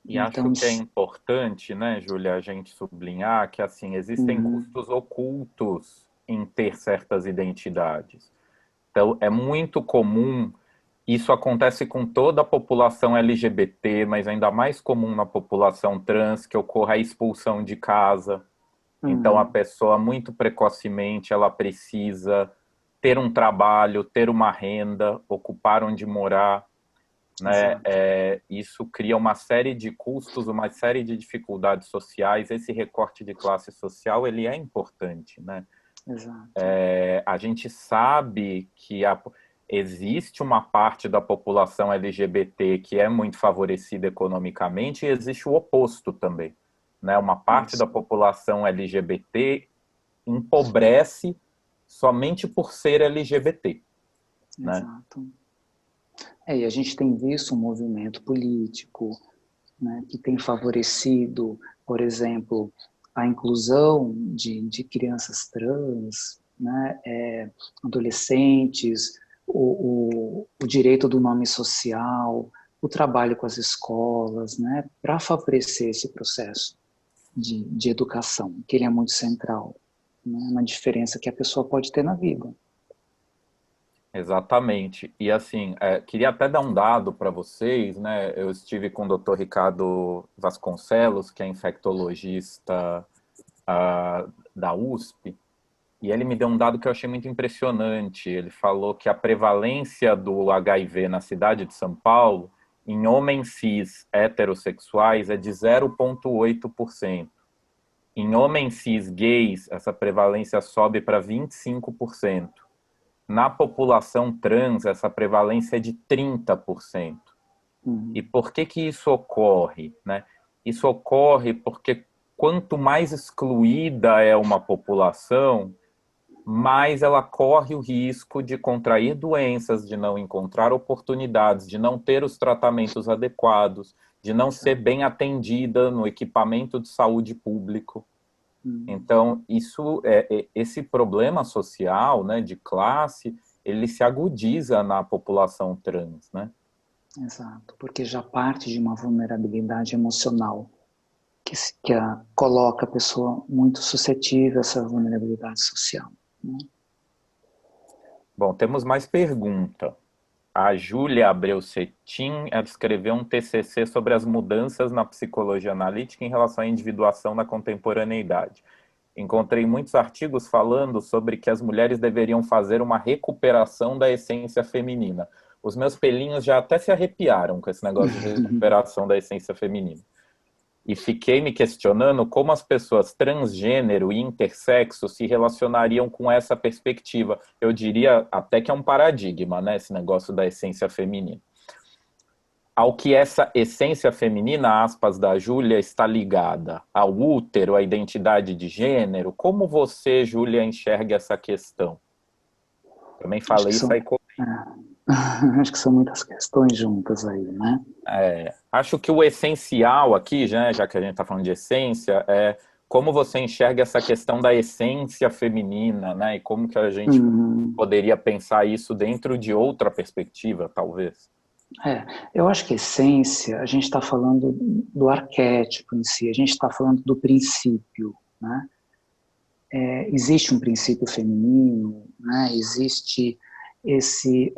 E acho Então, que é importante, né, Júlia, a gente sublinhar que, assim, existem custos ocultos em ter certas identidades. Então, é muito comum, isso acontece com toda a população LGBT, mas ainda mais comum na população trans, que ocorra a expulsão de casa. Então, a pessoa, muito precocemente, ela precisa ter um trabalho, ter uma renda, ocupar onde morar, né? Isso cria uma série de custos, uma série de dificuldades sociais. Esse recorte de classe social, ele é importante, né? Exato. A gente sabe que existe uma parte da população LGBT que é muito favorecida economicamente e existe o oposto também, né? Uma parte da população LGBT empobrece somente por ser LGBT, né? Exato. E a gente tem visto um movimento político, né, que tem favorecido, por exemplo, a inclusão de crianças trans, né, adolescentes, o direito do nome social, o trabalho com as escolas, né, para favorecer esse processo de educação, que ele é muito central, né, na diferença que a pessoa pode ter na vida. Exatamente. E assim, queria até dar um dado para vocês, né? Eu estive com o Dr. Ricardo Vasconcelos, que é infectologista da USP, e ele me deu um dado que eu achei muito impressionante. Ele falou que a prevalência do HIV na cidade de São Paulo, em homens cis heterossexuais, é de 0,8%. Em homens cis gays, essa prevalência sobe para 25%. Na população trans, essa prevalência é de 30%. E por que isso ocorre, né? Isso ocorre porque quanto mais excluída é uma população, mais ela corre o risco de contrair doenças, de não encontrar oportunidades, de não ter os tratamentos adequados, de não ser bem atendida no equipamento de saúde público. Então, esse problema social, né, de classe, ele se agudiza na população trans, né? Exato, porque já parte de uma vulnerabilidade emocional que coloca a pessoa muito suscetível a essa vulnerabilidade social, né? Bom, temos mais pergunta. A Júlia Abreu Cetim, ela escreveu um TCC sobre as mudanças na psicologia analítica em relação à individuação na contemporaneidade. Encontrei muitos artigos falando sobre que as mulheres deveriam fazer uma recuperação da essência feminina. Os meus pelinhos já até se arrepiaram com esse negócio de recuperação da essência feminina. E fiquei me questionando como as pessoas transgênero e intersexo se relacionariam com essa perspectiva. Eu diria até que é um paradigma, né, esse negócio da essência feminina. Ao que essa essência feminina, aspas, da Júlia, está ligada? Ao útero, à identidade de gênero? Como você, Júlia, enxerga essa questão? Também falei isso aí. Acho que são muitas questões juntas aí, né? Acho que o essencial aqui, já que a gente está falando de essência, é como você enxerga essa questão da essência feminina, né? E como que a gente poderia pensar isso dentro de outra perspectiva, talvez. Eu acho que essência, a gente está falando do arquétipo em si, a gente está falando do princípio, né? Existe um princípio feminino, né? Existe esse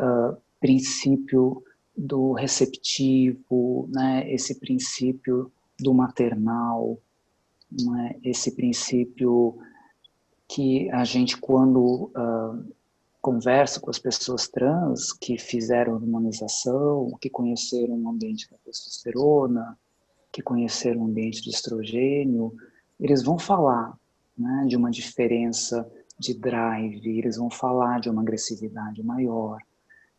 princípio do receptivo, né? Esse princípio do maternal, né? Esse princípio que a gente, quando conversa com as pessoas trans que fizeram hormonização, que conheceram o ambiente da testosterona, que conheceram o ambiente do estrogênio, eles vão falar, né, de uma diferença de drive, eles vão falar de uma agressividade maior,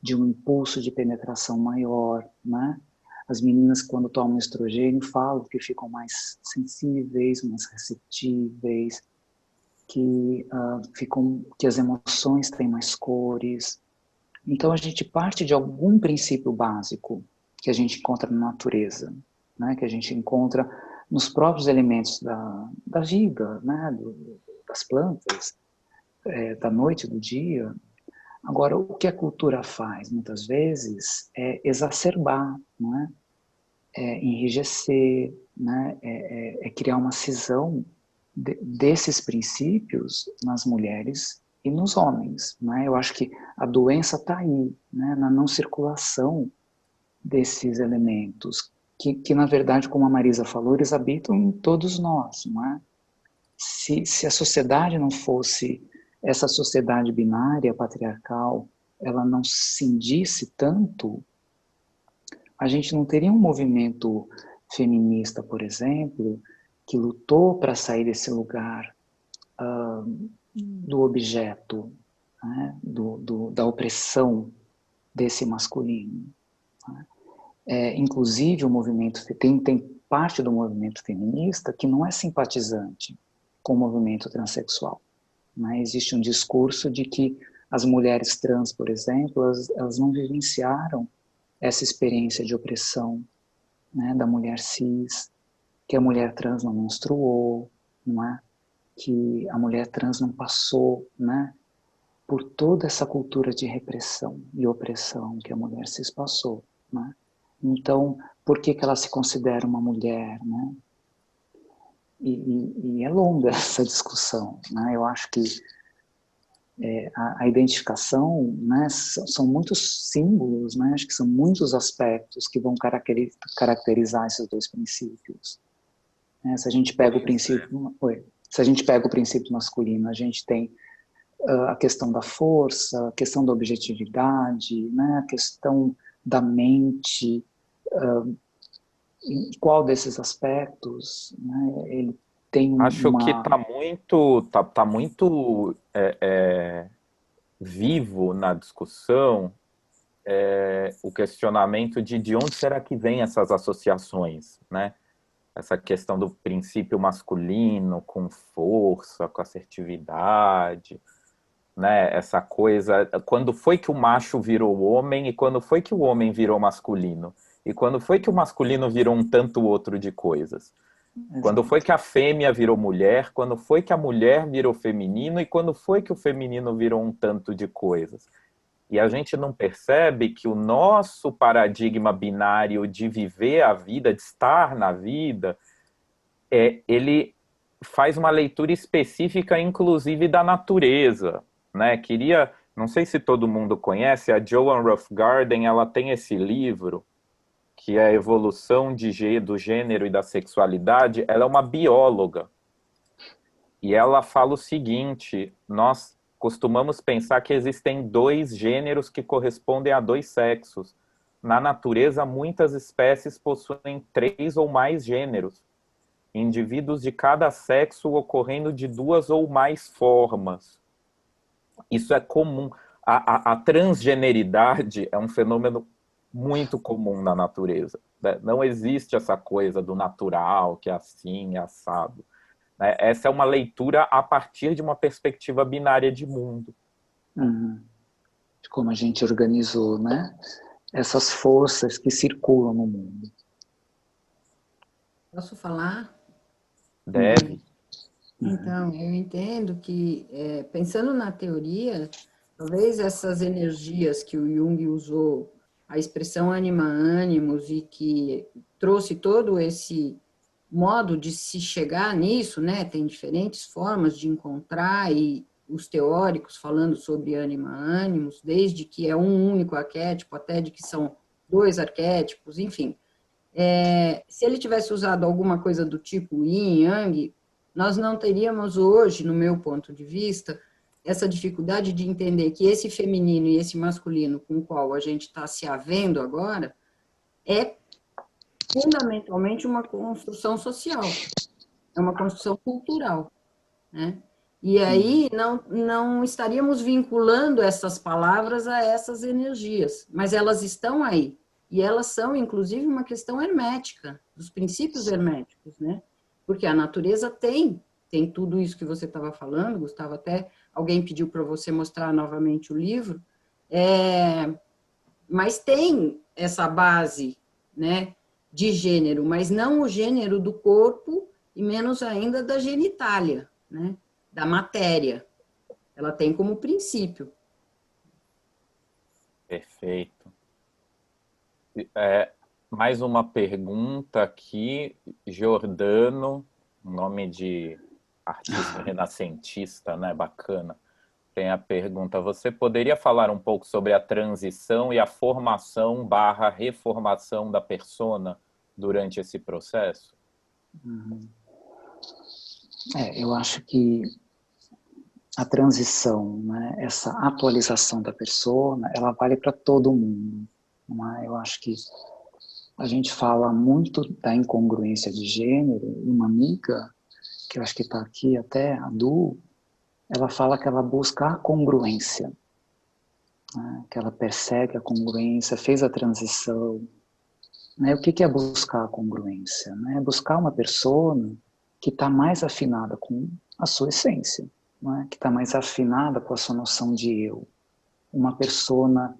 de um impulso de penetração maior, né? As meninas, quando tomam estrogênio, falam que ficam mais sensíveis, mais receptíveis, que as emoções têm mais cores. Então a gente parte de algum princípio básico que a gente encontra na natureza, né? Que a gente encontra nos próprios elementos da vida, né? Das plantas, da noite, do dia. Agora, o que a cultura faz, muitas vezes, é exacerbar, não é? Enrijecer, né? Criar uma cisão desses princípios nas mulheres e nos homens, né? Eu acho que a doença está aí, né? Na não circulação desses elementos, que na verdade, como a Marisa falou, eles habitam em todos nós, não é? Se a sociedade não fosse essa sociedade binária, patriarcal, ela não cindisse tanto, a gente não teria um movimento feminista, por exemplo, que lutou para sair desse lugar do objeto, né, da opressão desse masculino. Né? Inclusive, o movimento tem parte do movimento feminista que não é simpatizante com o movimento transexual. Né? Existe um discurso de que as mulheres trans, por exemplo, elas não vivenciaram essa experiência de opressão, né, da mulher cis, que a mulher trans não menstruou, não é? Que a mulher trans não passou, né, por toda essa cultura de repressão e opressão que a mulher cis passou. Né? Então, por que ela se considera uma mulher? Né? E é longa essa discussão. Né? Eu acho que a identificação, né, são muitos símbolos, né, acho que são muitos aspectos que vão caracterizar esses dois princípios. Se a gente pega o princípio, se a gente pega o princípio masculino, a gente tem a questão da força, a questão da objetividade, né, a questão da mente. Qual desses aspectos, né, ele tem Acho que tá muito vivo na discussão o questionamento de onde será que vem essas associações, né? Essa questão do princípio masculino com força, com assertividade, né? Essa coisa, quando foi que o macho virou homem e quando foi que o homem virou masculino? E quando foi que o masculino virou um tanto outro de coisas? Quando foi que a fêmea virou mulher, quando foi que a mulher virou feminino e quando foi que o feminino virou um tanto de coisas. E a gente não percebe que o nosso paradigma binário de viver a vida, de estar na vida, ele faz uma leitura específica, inclusive, da natureza. Né? Não sei se todo mundo conhece, a Joan Roughgarden, ela tem esse livro, que é a evolução do gênero e da sexualidade. Ela é uma bióloga. E ela fala o seguinte: nós costumamos pensar que existem 2 gêneros que correspondem a 2 sexos. Na natureza, muitas espécies possuem 3 ou mais gêneros. indivíduos de cada sexo ocorrendo de 2 ou mais formas. Isso é comum. A transgeneridade é um fenômeno muito comum na natureza, né? Não existe essa coisa do natural, que é assim, é assado, né? Essa é uma leitura a partir de uma perspectiva binária de mundo. De como a gente organizou, né? Essas forças que circulam no mundo. Posso falar? Deve. Então, eu entendo que, pensando na teoria, talvez essas energias que o Jung usou, a expressão anima-ânimos, e que trouxe todo esse modo de se chegar nisso, né? Tem diferentes formas de encontrar, e os teóricos falando sobre anima-ânimos, desde que é um único arquétipo, até de que são 2 arquétipos, enfim. Se ele tivesse usado alguma coisa do tipo yin e yang, nós não teríamos hoje, no meu ponto de vista, essa dificuldade de entender que esse feminino e esse masculino com o qual a gente está se havendo agora é fundamentalmente uma construção social, é uma construção cultural, né? E aí não estaríamos vinculando essas palavras a essas energias, mas elas estão aí. E elas são, inclusive, uma questão hermética, dos princípios herméticos, né? Porque a natureza tem tudo isso que você estava falando, Gustavo, até alguém pediu para você mostrar novamente o livro, mas tem essa base, né, de gênero, mas não o gênero do corpo e menos ainda da genitália, né, da matéria. Ela tem como princípio. Perfeito. Mais uma pergunta aqui, Giordano, nome de artista renascentista, né? Bacana. Tem a pergunta: você poderia falar um pouco sobre a transição e a formação/reformação da persona durante esse processo? Eu acho que a transição, né, essa atualização da persona, ela vale para todo mundo. Não é? Eu acho que a gente fala muito da incongruência de gênero. Uma amiga, que eu acho que está aqui até, a Du, ela fala que ela busca a congruência, né, que ela persegue a congruência, fez a transição. Né? O que é buscar a congruência? Né? É buscar uma persona que está mais afinada com a sua essência, né? Que está mais afinada com a sua noção de eu. Uma persona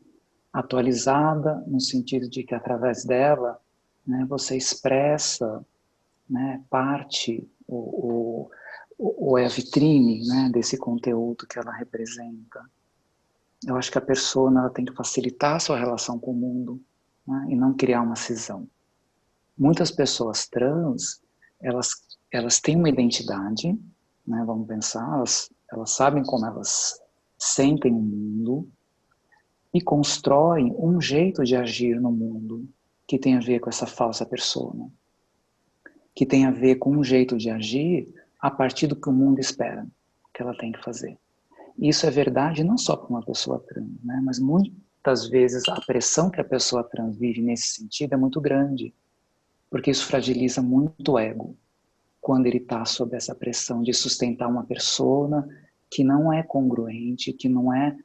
atualizada no sentido de que através dela, né, você expressa, né, parte ou é a vitrine, né, desse conteúdo que ela representa. Eu acho que a persona ela tem que facilitar a sua relação com o mundo, né, e não criar uma cisão. Muitas pessoas trans, elas têm uma identidade, né, vamos pensar, elas sabem como elas sentem o mundo, e constroem um jeito de agir no mundo que tem a ver com essa falsa persona, que tem a ver com um jeito de agir a partir do que o mundo espera que ela tem que fazer. Isso é verdade não só para uma pessoa trans, né, mas muitas vezes a pressão que a pessoa trans vive nesse sentido é muito grande, porque isso fragiliza muito o ego, quando ele está sob essa pressão de sustentar uma persona que não é congruente, que não é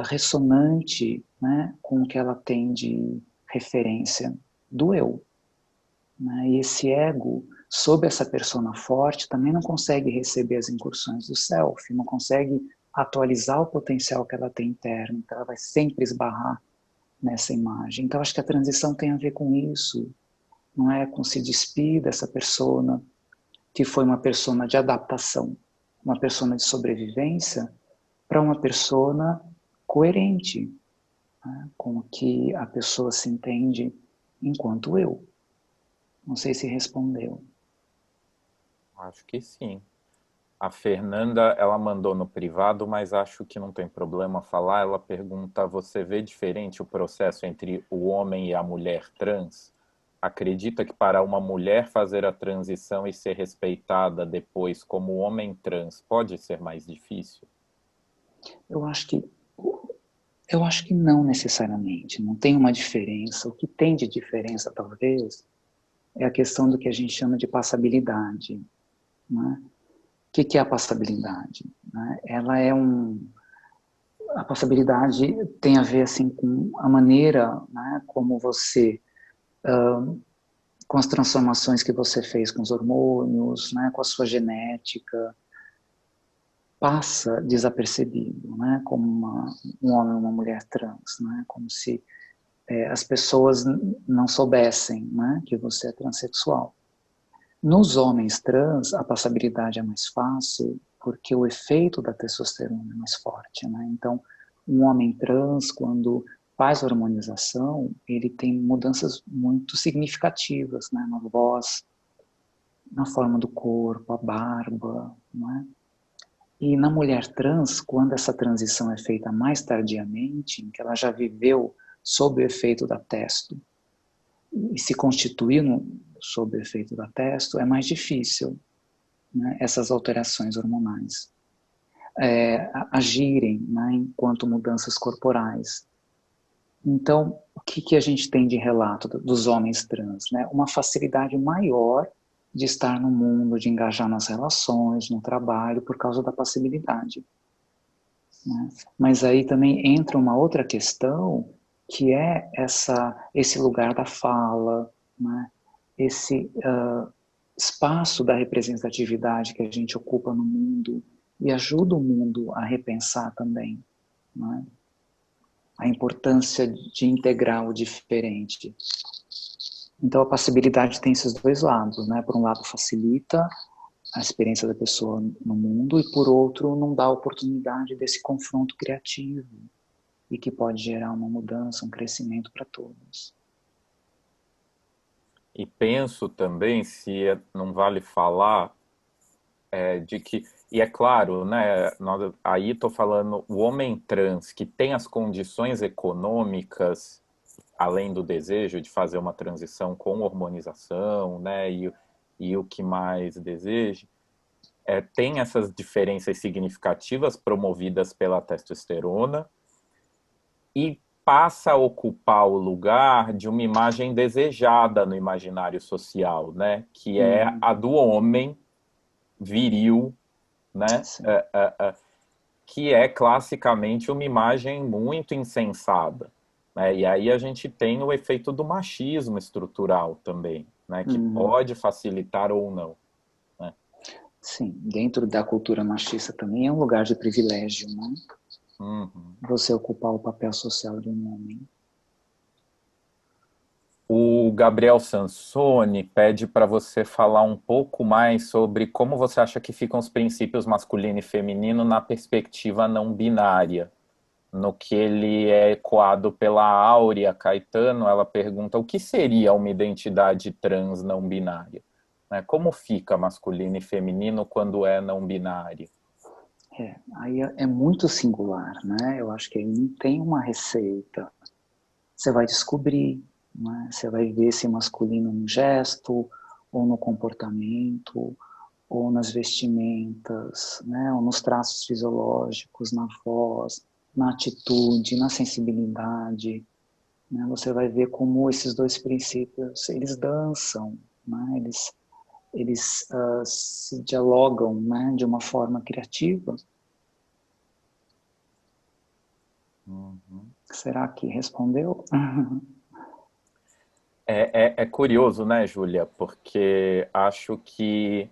ressonante, né, com o que ela tem de referência do eu. Né? E esse ego, sob essa persona forte, também não consegue receber as incursões do self, não consegue atualizar o potencial que ela tem interno, então ela vai sempre esbarrar nessa imagem. Então acho que a transição tem a ver com isso, não é com se despir dessa persona que foi uma persona de adaptação, uma persona de sobrevivência, para uma persona coerente, né, com o que a pessoa se entende enquanto eu. Não sei se respondeu. Acho que sim. A Fernanda, ela mandou no privado, mas acho que não tem problema falar. Ela pergunta: você vê diferente o processo entre o homem e a mulher trans? Acredita que para uma mulher fazer a transição e ser respeitada depois como homem trans pode ser mais difícil? Eu acho que não necessariamente, não tem uma diferença. O que tem de diferença, talvez, é a questão do que a gente chama de passabilidade. Né? O que é a passabilidade? Né? Ela é a passabilidade tem a ver assim, com a maneira, né, como você, com as transformações que você fez com os hormônios, né, com a sua genética, passa desapercebido, né, como um homem ou uma mulher trans, né, como se as pessoas não soubessem, né, que você é transexual. Nos homens trans, a passabilidade é mais fácil porque o efeito da testosterona é mais forte, né? Então, um homem trans, quando faz a hormonização, ele tem mudanças muito significativas, né? Na voz, na forma do corpo, a barba, né? E na mulher trans, quando essa transição é feita mais tardiamente, em que ela já viveu sob o efeito da testo e se constituiu sob o efeito da testo, é mais difícil, né, essas alterações hormonais agirem, né, enquanto mudanças corporais. Então, o que a gente tem de relato dos homens trans? Né? Uma facilidade maior de estar no mundo, de engajar nas relações, no trabalho, por causa da passibilidade. Né? Mas aí também entra uma outra questão, que é esse lugar da fala, né? Esse espaço da representatividade que a gente ocupa no mundo e ajuda o mundo a repensar também, né? A importância de integrar o diferente. Então a passibilidade tem esses dois lados, né? Por um lado facilita a experiência da pessoa no mundo e por outro não dá a oportunidade desse confronto criativo e que pode gerar uma mudança, um crescimento para todos. E penso também, se não vale falar, de que, e é claro, né, aí estou falando o homem trans que tem as condições econômicas, além do desejo de fazer uma transição com hormonização, né, e o que mais deseja, tem essas diferenças significativas promovidas pela testosterona e passa a ocupar o lugar de uma imagem desejada no imaginário social, né? Que é a do homem viril, né? Que é classicamente uma imagem muito insensada. Né? E aí a gente tem o efeito do machismo estrutural também, né? Que pode facilitar ou não. Né? Sim, dentro da cultura machista também é um lugar de privilégio, né? Você ocupar o papel social de um homem. O Gabriel Sansoni pede para você falar um pouco mais sobre como você acha que ficam os princípios masculino e feminino na perspectiva não binária. No que ele é ecoado pela Áurea Caetano, ela pergunta o que seria uma identidade trans não binária? Né? Como fica masculino e feminino quando é não binário? Aí é muito singular, né? Eu acho que aí não tem uma receita. Você vai descobrir, né? Você vai ver esse masculino no gesto, ou no comportamento, ou nas vestimentas, né? Ou nos traços fisiológicos, na voz, na atitude, na sensibilidade. Né? Você vai ver como esses dois princípios, eles dançam, né? Eles se dialogam, né, de uma forma criativa. Será que respondeu? É curioso, né, Júlia? Porque acho que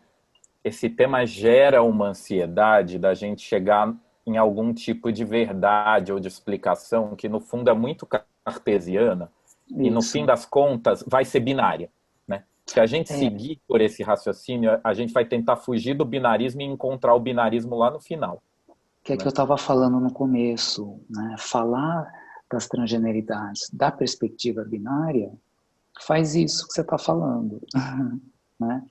esse tema gera uma ansiedade da gente chegar em algum tipo de verdade ou de explicação que, no fundo, é muito cartesiana e, no fim das contas, vai ser binária. Se a gente seguir por esse raciocínio, a gente vai tentar fugir do binarismo e encontrar o binarismo lá no final. Que eu estava falando no começo, né? Falar das transgeneridades da perspectiva binária faz isso que você está falando. Né?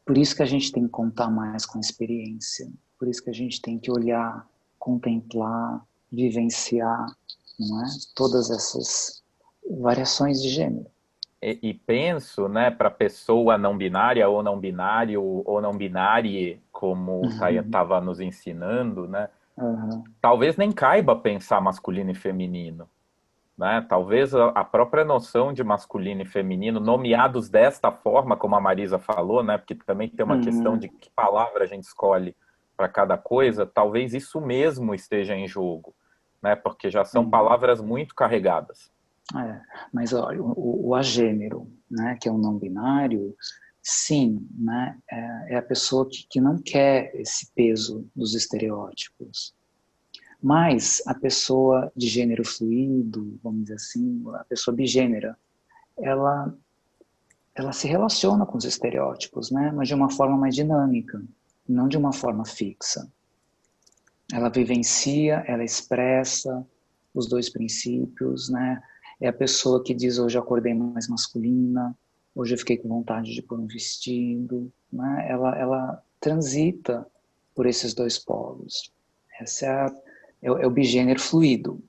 Por isso que a gente tem que contar mais com a experiência, por isso que a gente tem que olhar, contemplar, vivenciar, não é? Todas essas variações de gênero. E penso, né, para pessoa não binária ou não binário ou não binária, como o Tayan estava nos ensinando, né? Talvez nem caiba pensar masculino e feminino, né? Talvez a própria noção de masculino e feminino, nomeados desta forma, como a Marisa falou, né? Porque também tem uma questão de que palavra a gente escolhe para cada coisa, talvez isso mesmo esteja em jogo, né? Porque já são palavras muito carregadas. Mas olha, o agênero, né, que é um não binário, sim, né, é a pessoa que não quer esse peso dos estereótipos. Mas a pessoa de gênero fluido, vamos dizer assim, a pessoa bigênera, ela se relaciona com os estereótipos, né, mas de uma forma mais dinâmica, não de uma forma fixa. Ela vivencia, ela expressa os dois princípios, né? É a pessoa que diz, hoje eu acordei mais masculina, hoje eu fiquei com vontade de pôr um vestido, né? Ela transita por esses dois polos. Essa é o bigênero fluido.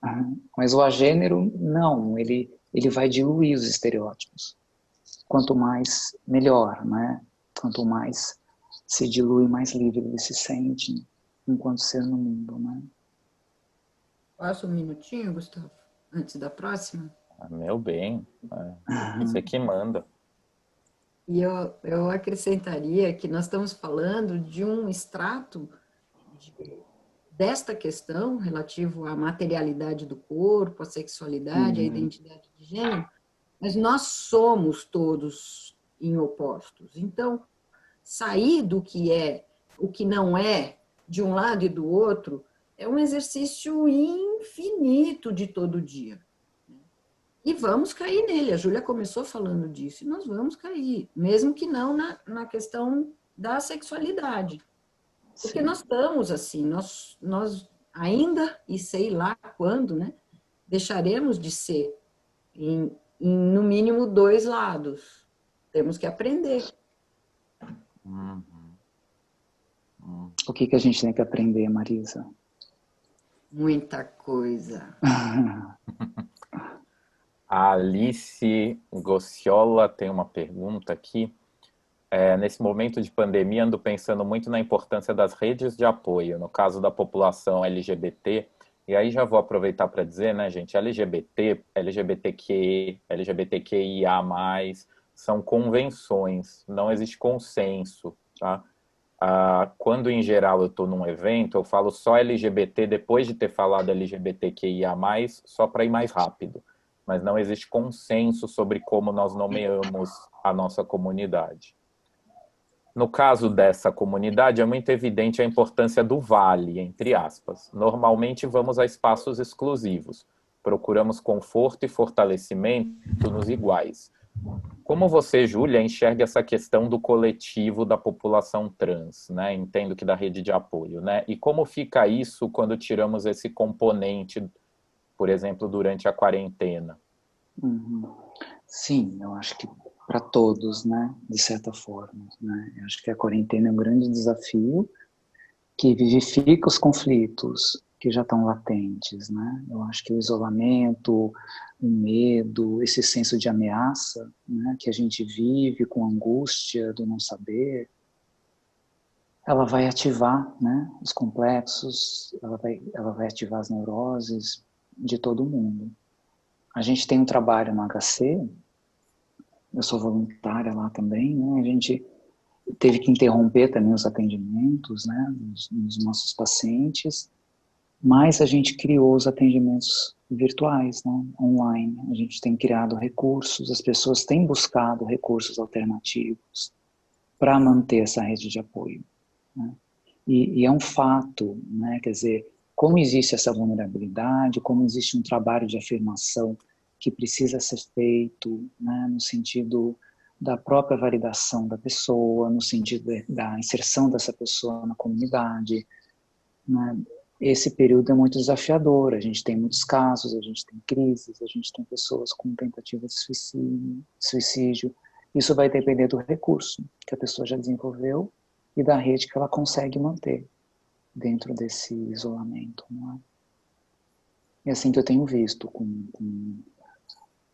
Mas o agênero, não, ele vai diluir os estereótipos. Quanto mais, melhor, né? Quanto mais se dilui, mais livre ele se sente enquanto ser no mundo, né? Posso um minutinho, Gustavo, antes da próxima? Meu bem, você que manda. E eu acrescentaria que nós estamos falando de um extrato desta questão relativo à materialidade do corpo, à sexualidade, à identidade de gênero, mas nós somos todos em opostos. Então, sair do que é, o que não é, de um lado e do outro, é um exercício infinito de todo dia. E vamos cair nele. A Júlia começou falando disso, e nós vamos cair, mesmo que não na questão da sexualidade. Porque nós estamos assim, nós ainda, e sei lá quando, né, deixaremos de ser em no mínimo dois lados. Temos que aprender. O que a gente tem que aprender, Marisa? Muita coisa. A Alice Gocciola tem uma pergunta aqui. Nesse momento de pandemia, ando pensando muito na importância das redes de apoio, no caso da população LGBT. E aí já vou aproveitar para dizer, né, gente, LGBT, LGBTQ, LGBTQIA+, são convenções, não existe consenso, tá? Quando, em geral, eu estou num evento, eu falo só LGBT depois de ter falado LGBTQIA+, só para ir mais rápido. Mas não existe consenso sobre como nós nomeamos a nossa comunidade. No caso dessa comunidade, é muito evidente a importância do vale, entre aspas. Normalmente vamos a espaços exclusivos. Procuramos conforto e fortalecimento nos iguais. Como você, Júlia, enxerga essa questão do coletivo da população trans, né? Entendo que da rede de apoio, né? E como fica isso quando tiramos esse componente, por exemplo, durante a quarentena? Sim, eu acho que para todos, né, de certa forma, né? Eu acho que a quarentena é um grande desafio que vivifica os conflitos que já estão latentes, né? Eu acho que o isolamento, o medo, esse senso de ameaça, né, que a gente vive com angústia do não saber, ela vai ativar, né, os complexos, ela vai ativar as neuroses de todo mundo. A gente tem um trabalho no HC, eu sou voluntária lá também, né? A gente teve que interromper também os atendimentos, né, nos nossos pacientes, mas a gente criou os atendimentos virtuais, né, online. A gente tem criado recursos, as pessoas têm buscado recursos alternativos para manter essa rede de apoio, né? E é um fato, né, quer dizer, como existe essa vulnerabilidade, como existe um trabalho de afirmação que precisa ser feito, né, no sentido da própria validação da pessoa, no sentido da inserção dessa pessoa na comunidade, né? Esse período é muito desafiador, a gente tem muitos casos, a gente tem crises, a gente tem pessoas com tentativa de suicídio. Isso vai depender do recurso que a pessoa já desenvolveu e da rede que ela consegue manter dentro desse isolamento, não é? É assim que eu tenho visto com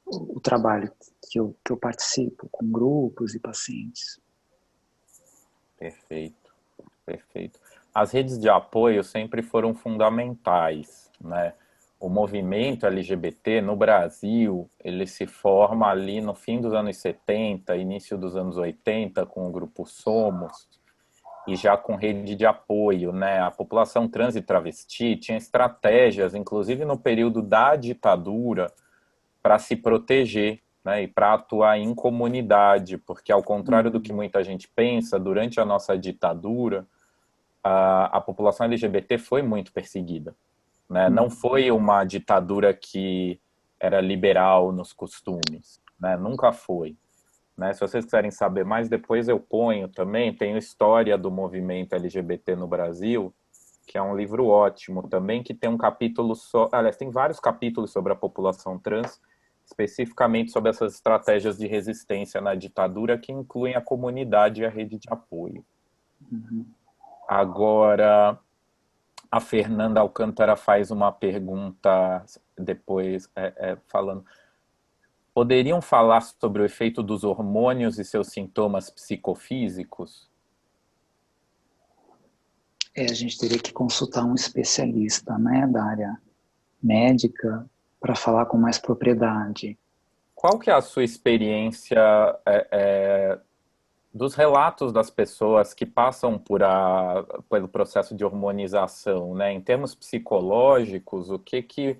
o trabalho que eu participo, com grupos e pacientes. Perfeito, perfeito. As redes de apoio sempre foram fundamentais, né? o movimento LGBT no Brasil, ele se forma ali no fim dos anos 70, início dos anos 80, com o grupo Somos, e já com rede de apoio, né? A população trans e travesti tinha estratégias, inclusive no período da ditadura, para se proteger, né? E para atuar em comunidade, porque ao contrário do que muita gente pensa, durante a nossa ditadura, a população LGBT foi muito perseguida, né? Não foi uma ditadura que era liberal nos costumes, né? Nunca foi. Né? Se vocês quiserem saber mais, depois eu ponho também, tem História do Movimento LGBT no Brasil, que é um livro ótimo também, que tem um capítulo só, aliás, tem vários capítulos sobre a população trans, especificamente sobre essas estratégias de resistência na ditadura, que incluem a comunidade e a rede de apoio. Agora, a Fernanda Alcântara faz uma pergunta depois, falando: poderiam falar sobre o efeito dos hormônios e seus sintomas psicofísicos? A gente teria que consultar um especialista, né, da área médica para falar com mais propriedade. Qual que é a sua experiência dos relatos das pessoas que passam pelo processo de hormonização, né? Em termos psicológicos, o que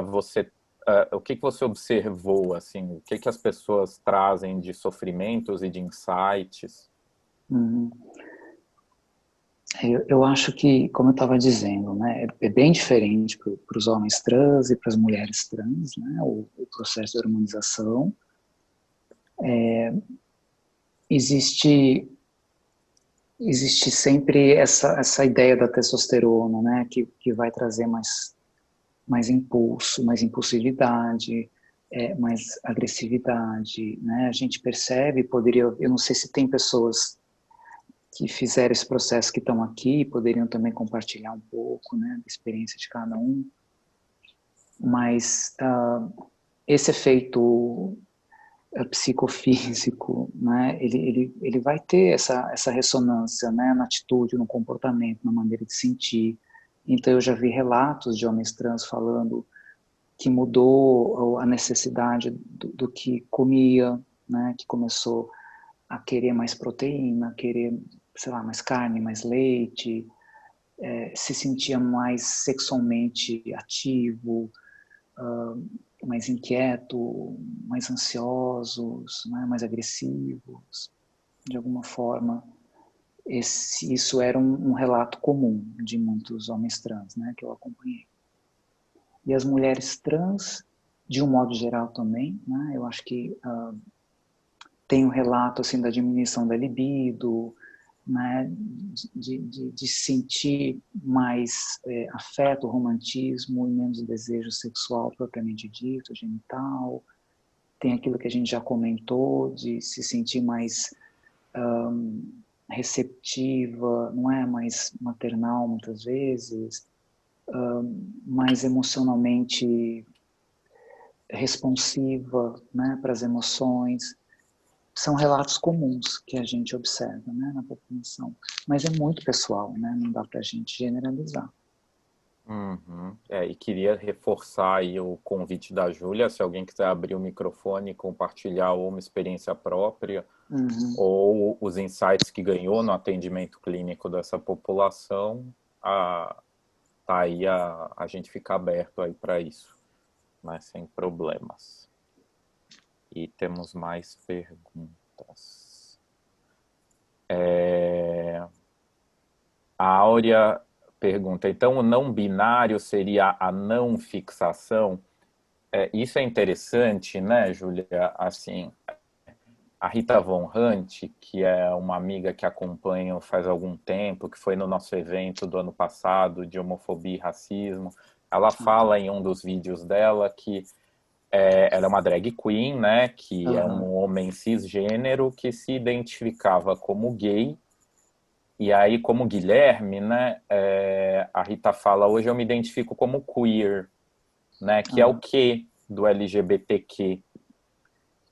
você observou, assim, o que as pessoas trazem de sofrimentos e de insights? Eu acho que, como eu estava dizendo, né, é bem diferente para os homens trans e para as mulheres trans, né, o processo de hormonização. Existe sempre essa ideia da testosterona, né, que vai trazer mais impulso, mais impulsividade, mais agressividade, né? A gente percebe, eu não sei se tem pessoas que fizeram esse processo que estão aqui, poderiam também compartilhar um pouco, né, da experiência de cada um, mas esse efeito psicofísico, né, ele vai ter essa ressonância, né, na atitude, no comportamento, na maneira de sentir. Então eu já vi relatos de homens trans falando que mudou a necessidade do que comia, né, que começou a querer mais proteína, querer, sei lá, mais carne, mais leite, se sentia mais sexualmente ativo, mais inquieto, mais ansiosos, né, mais agressivos, de alguma forma. Isso era um relato comum de muitos homens trans, né, que eu acompanhei. E as mulheres trans, de um modo geral também, né, eu acho que tem um relato assim, da diminuição da libido, né, de sentir mais afeto, romantismo e menos desejo sexual propriamente dito, genital. Tem aquilo que a gente já comentou, de se sentir mais receptiva, não é? Mais maternal muitas vezes, mais emocionalmente responsiva, né, para as emoções. São relatos comuns que a gente observa, né, na população. Mas é muito pessoal, né, não dá para a gente generalizar. Uhum. E queria reforçar aí o convite da Júlia, se alguém quiser abrir o microfone e compartilhar uma experiência própria, ou os insights que ganhou no atendimento clínico dessa população, tá aí a gente fica aberto aí para isso, mas sem problemas. E temos mais perguntas. A Áurea pergunta: então o não binário seria a não fixação? Isso é interessante, né, Júlia? Assim, a Rita Von Hunt, que é uma amiga que acompanho faz algum tempo, que foi no nosso evento do ano passado de homofobia e racismo, ela fala em um dos vídeos dela que ela é uma drag queen, né, que é um homem cisgênero que se identificava como gay. E aí, como Guilherme, né, a Rita fala: hoje eu me identifico como queer, né, que é o Q do LGBTQ.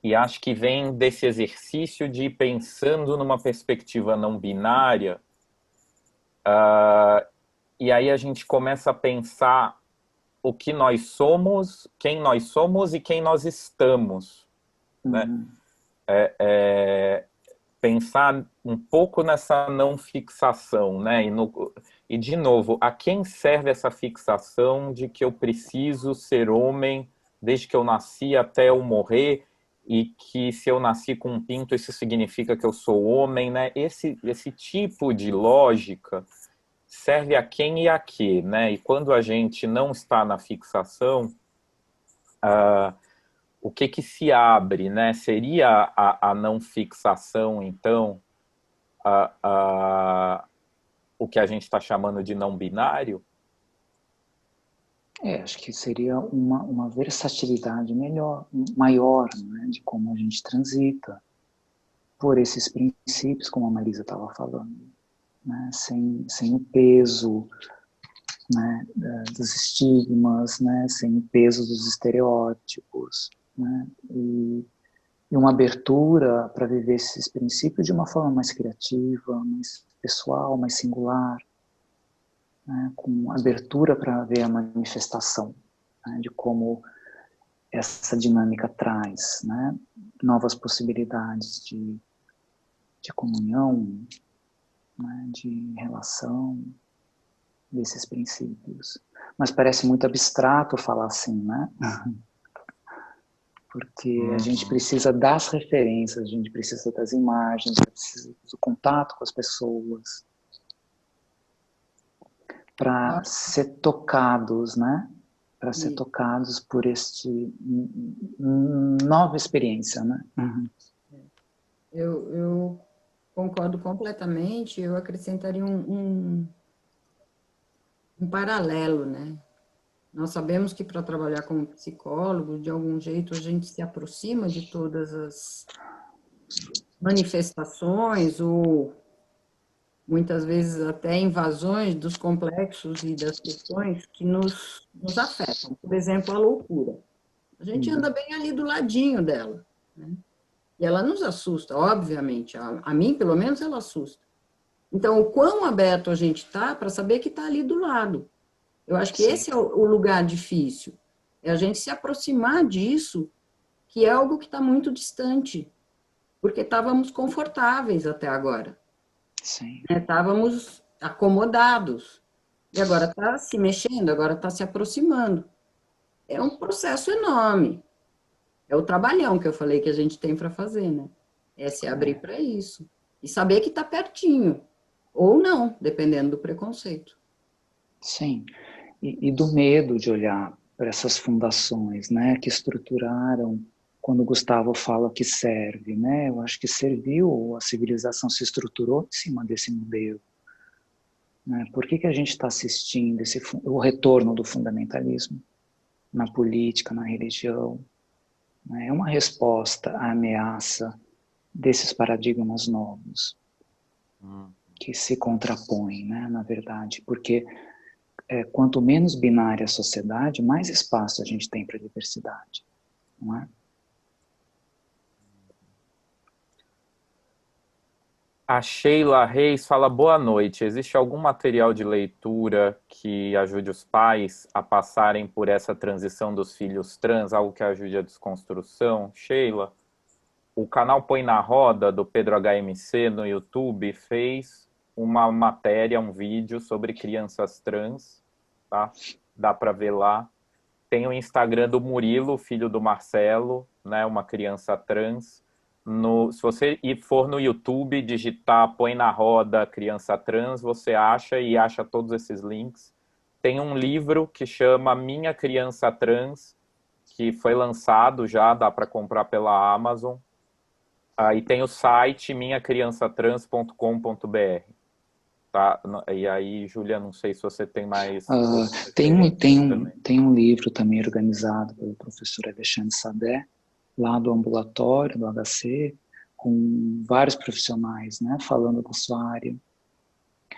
E acho que vem desse exercício de ir pensando numa perspectiva não binária, e aí a gente começa a pensar o que nós somos, quem nós somos e quem nós estamos, né? Pensar um pouco nessa não fixação, né? E de novo, a quem serve essa fixação de que eu preciso ser homem desde que eu nasci até eu morrer, e que se eu nasci com um pinto, isso significa que eu sou homem, né? Esse tipo de lógica serve a quem e a quê, né? E quando a gente não está na fixação, o que se abre, né? Seria a não fixação, então, o que a gente está chamando de não binário? Acho que seria uma versatilidade maior, né, de como a gente transita por esses princípios, como a Marisa estava falando, né, sem o peso, né, dos estigmas, né, sem o peso dos estereótipos, né, e uma abertura para viver esses princípios de uma forma mais criativa, mais pessoal, mais singular, né, com abertura para ver a manifestação, né, de como essa dinâmica traz, né, novas possibilidades de comunhão, né, de relação, desses princípios. Mas parece muito abstrato falar assim, né? Porque a gente precisa das referências, a gente precisa das imagens, a gente precisa do contato com as pessoas, para ser tocados, né? Para ser tocados por este nova experiência, né? Eu concordo completamente. Eu acrescentaria um paralelo, né? Nós sabemos que para trabalhar como psicólogo, de algum jeito a gente se aproxima de todas as manifestações ou muitas vezes até invasões dos complexos e das questões que nos afetam. Por exemplo, a loucura. A gente anda bem ali do ladinho dela, né? E ela nos assusta, obviamente. A mim, pelo menos, ela assusta. Então, o quão aberto a gente está para saber que está ali do lado. Eu acho que esse é o lugar difícil. É a gente se aproximar disso, que é algo que está muito distante. Porque estávamos confortáveis até agora. Sim. Né? Estávamos acomodados. E agora está se mexendo, agora está se aproximando. É um processo enorme. É o trabalhão que eu falei que a gente tem para fazer, né? É se abrir para isso. E saber que está pertinho. Ou não, dependendo do preconceito. Sim. E do medo de olhar para essas fundações, né? Que estruturaram, quando o Gustavo fala que serve, né? Eu acho que serviu, a civilização se estruturou em cima desse modelo. Né? Por que a gente está assistindo o retorno do fundamentalismo na política, na religião? É uma resposta à ameaça desses paradigmas novos que se contrapõem, né, na verdade, porque quanto menos binária a sociedade, mais espaço a gente tem para diversidade, não é? A Sheila Reis fala: boa noite. Existe algum material de leitura que ajude os pais a passarem por essa transição dos filhos trans, algo que ajude a desconstrução? Sheila, o canal Põe na Roda, do Pedro HMC, no YouTube, fez uma matéria, um vídeo sobre crianças trans, tá? Dá para ver lá. Tem o Instagram do Murilo, filho do Marcelo, né? Uma criança trans. Se você for no YouTube, digitar Põe na Roda Criança Trans, você acha todos esses links. Tem um livro que chama Minha Criança Trans, que foi lançado já, dá para comprar pela Amazon. E tem o site minhacriançatrans.com.br. Tá? E aí, Júlia, não sei se você tem mais... Tem um livro também organizado pelo professor Alexandre Sadé, lá do ambulatório, do HC, com vários profissionais, né, falando da sua área.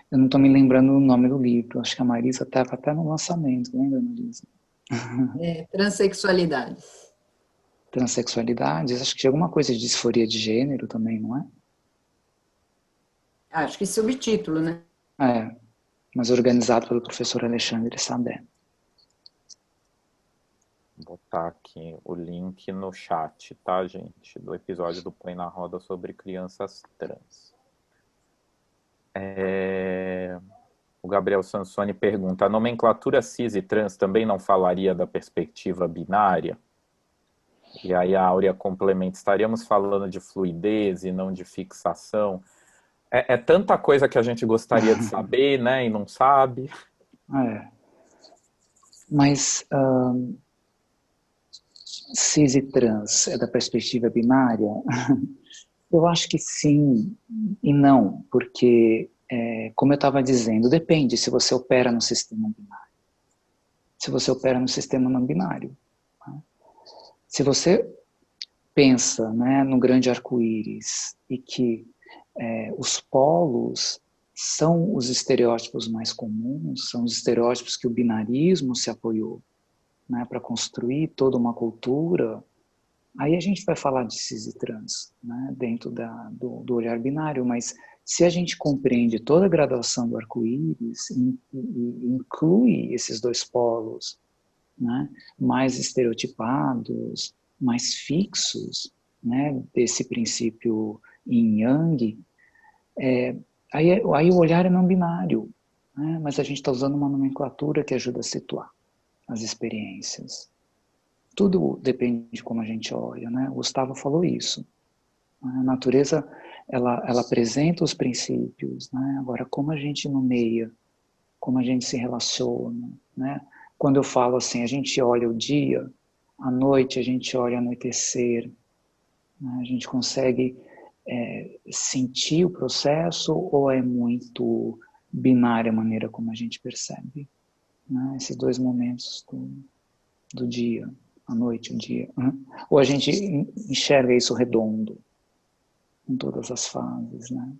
Eu não estou me lembrando o nome do livro, acho que a Marisa estava até no lançamento, lembra, Marisa? Transexualidades. Transexualidades, acho que tinha alguma coisa de disforia de gênero também, não é? Acho que subtítulo, né? Mas organizado pelo professor Alexandre Sadé. Vou botar aqui o link no chat, tá, gente? Do episódio do Põe na Roda sobre crianças trans. O Gabriel Sansoni pergunta: a nomenclatura cis e trans também não falaria da perspectiva binária? E aí a Áurea complementa: estaríamos falando de fluidez e não de fixação? É tanta coisa que a gente gostaria de saber, né, e não sabe. Mas cis e trans é da perspectiva binária? Eu acho que sim e não, porque, como eu estava dizendo, depende se você opera no sistema binário. Se você opera no sistema não binário. Tá? Se você pensa, né, no grande arco-íris e que os polos são os estereótipos mais comuns, são os estereótipos que o binarismo se apoiou, né, para construir toda uma cultura, aí a gente vai falar de cis e trans, né, dentro do olhar binário, mas se a gente compreende toda a graduação do arco-íris e inclui esses dois polos, né, mais estereotipados, mais fixos, né, desse princípio yin yang, aí o olhar é não binário, né, mas a gente está usando uma nomenclatura que ajuda a situar as experiências. Tudo depende de como a gente olha, né? O Gustavo falou isso. A natureza, ela apresenta os princípios, né? Agora, como a gente nomeia, como a gente se relaciona, né? Quando eu falo assim, a gente olha o dia, à noite a gente olha anoitecer, né? A gente consegue sentir o processo ou é muito binária a maneira como a gente percebe, né? Esses dois momentos do dia, a noite, o dia. Né? Ou a gente enxerga isso redondo, em todas as fases, né?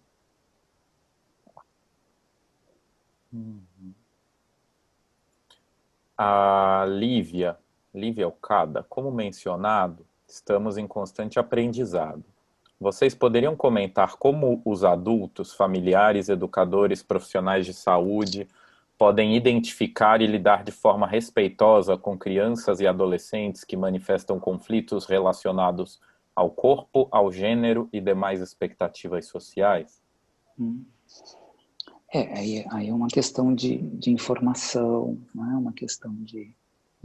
A Lívia Okada: como mencionado, estamos em constante aprendizado. Vocês poderiam comentar como os adultos, familiares, educadores, profissionais de saúde podem identificar e lidar de forma respeitosa com crianças e adolescentes que manifestam conflitos relacionados ao corpo, ao gênero e demais expectativas sociais? Aí é uma questão de informação, né? Uma questão de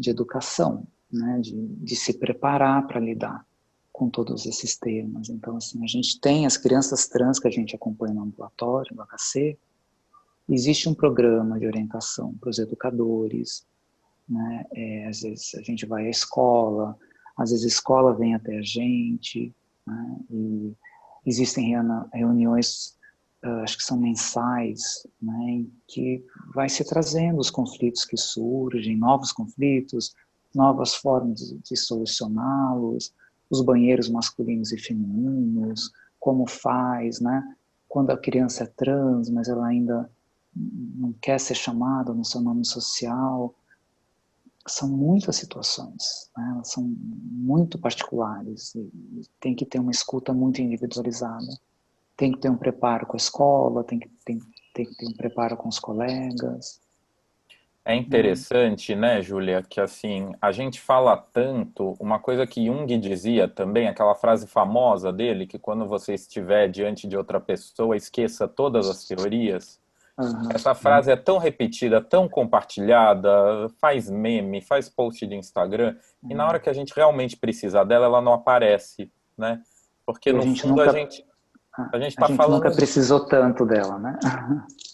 educação, né? De se preparar para lidar com todos esses temas. Então, assim, a gente tem as crianças trans que a gente acompanha no ambulatório, no HC. Existe um programa de orientação para os educadores, né? Às vezes a gente vai à escola, às vezes a escola vem até a gente, né? E existem reuniões, acho que são mensais, né? Em que vai se trazendo os conflitos que surgem, novos conflitos, novas formas de solucioná-los, os banheiros masculinos e femininos, como faz, né? Quando a criança é trans, mas ela ainda não quer ser chamada no seu nome social. São muitas situações, né? Elas são muito particulares e tem que ter uma escuta muito individualizada. Tem que ter um preparo com a escola, tem que ter um preparo com os colegas. É interessante, né, Júlia, que assim, a gente fala tanto, uma coisa que Jung dizia também, aquela frase famosa dele, que quando você estiver diante de outra pessoa, esqueça todas as teorias. Essa frase é tão repetida, tão compartilhada, faz meme, faz post de Instagram, e na hora que a gente realmente precisar dela, ela não aparece, né? Porque no fundo a gente está falando... nunca precisou tanto dela, né?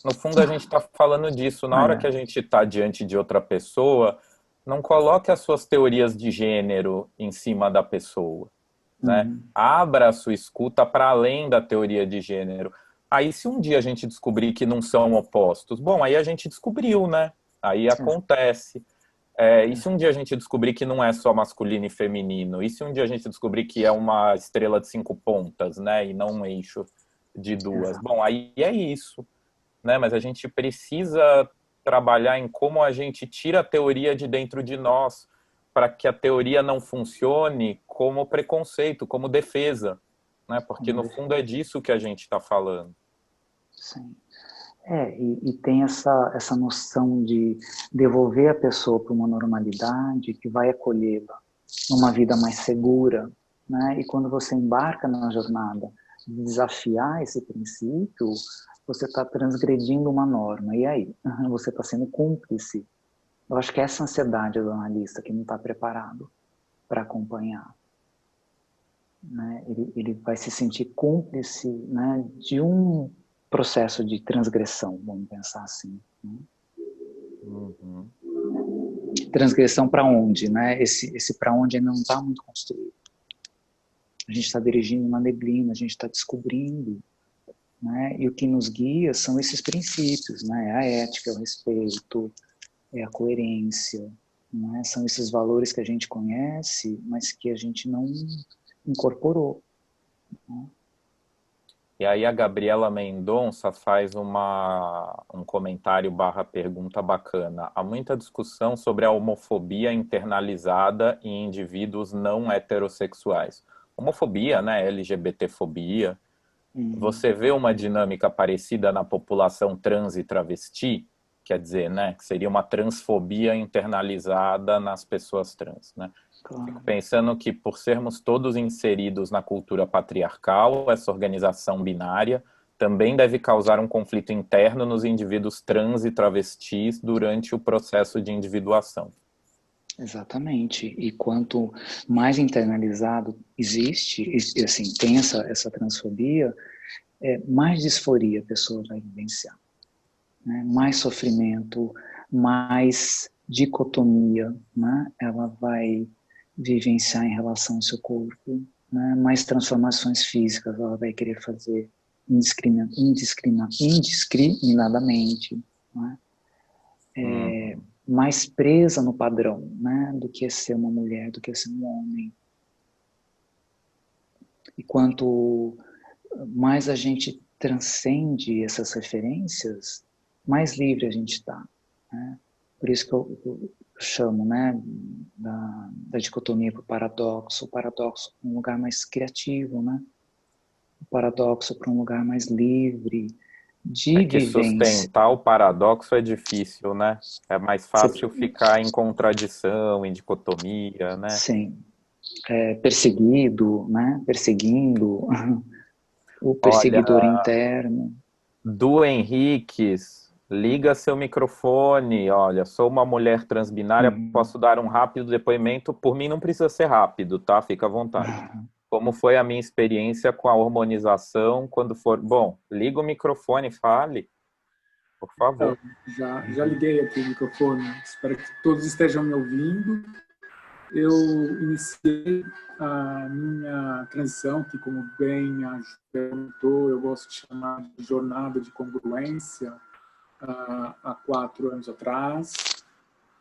No fundo a gente está falando disso. Na hora que a gente está diante de outra pessoa, não coloque as suas teorias de gênero em cima da pessoa, né? Abra a sua escuta para além da teoria de gênero. Aí, se um dia a gente descobrir que não são opostos, bom, aí a gente descobriu, né? Aí acontece. E se um dia a gente descobrir que não é só masculino e feminino? E se um dia a gente descobrir que é uma estrela de 5 pontas, né? E não um eixo de 2? Bom, aí é isso, né? Mas a gente precisa trabalhar em como a gente tira a teoria de dentro de nós, para que a teoria não funcione como preconceito, como defesa, né? Porque no fundo é disso que a gente está falando. Sim. E tem essa noção de devolver a pessoa para uma normalidade que vai acolhê-la numa vida mais segura, né? E quando você embarca na jornada de desafiar esse princípio, você está transgredindo uma norma. E aí? Você está sendo cúmplice. Eu acho que essa ansiedade do analista que não está preparado para acompanhar. Né? Ele vai se sentir cúmplice, né, de um processo de transgressão, vamos pensar assim. Né? Uhum. Transgressão para onde? Né? Esse para onde ainda não está muito construído. A gente está dirigindo uma neblina, a gente está descobrindo. Né? E o que nos guia são esses princípios, né? É a ética, é o respeito, é a coerência. Né? São esses valores que a gente conhece, mas que a gente não incorporou. Né? E aí a Gabriela Mendonça faz um comentário / pergunta bacana. Há muita discussão sobre a homofobia internalizada em indivíduos não heterossexuais. Homofobia, né? LGBTfobia. Você vê uma dinâmica parecida na população trans e travesti? Quer dizer, né? Que seria uma transfobia internalizada nas pessoas trans, né? Claro. Fico pensando que, por sermos todos inseridos na cultura patriarcal, essa organização binária também deve causar um conflito interno nos indivíduos trans e travestis durante o processo de individuação. Exatamente. E quanto mais internalizado existe, e assim, tem essa transfobia, mais disforia a pessoa vai vivenciar. Né? Mais sofrimento, mais dicotomia, né? Ela vai vivenciar em relação ao seu corpo, né? Mais transformações físicas ela vai querer fazer indiscriminadamente, né? Mais presa no padrão, né? Do que é ser uma mulher, do que é ser um homem. E quanto mais a gente transcende essas referências, mais livre a gente está. Né? Por isso que eu chamo, né, da dicotomia para o paradoxo para um lugar mais criativo, né? O paradoxo para um lugar mais livre de Que vivência. sustentar o paradoxo é difícil, né? É mais fácil ficar em contradição, em dicotomia, né? Sim. Perseguido, né? Perseguindo o perseguidor Olha, interno. Du Henriques, liga seu microfone. Olha, sou uma mulher transbinária, posso dar um rápido depoimento. Por mim não precisa ser rápido, tá? Fica à vontade. Como foi a minha experiência com a hormonização quando for... Bom, liga o microfone, fale, por favor. Então, já liguei aqui o microfone, espero que todos estejam me ouvindo. Eu iniciei a minha transição, que como bem a Ju perguntou, eu gosto de chamar de jornada de congruência, há 4 anos atrás.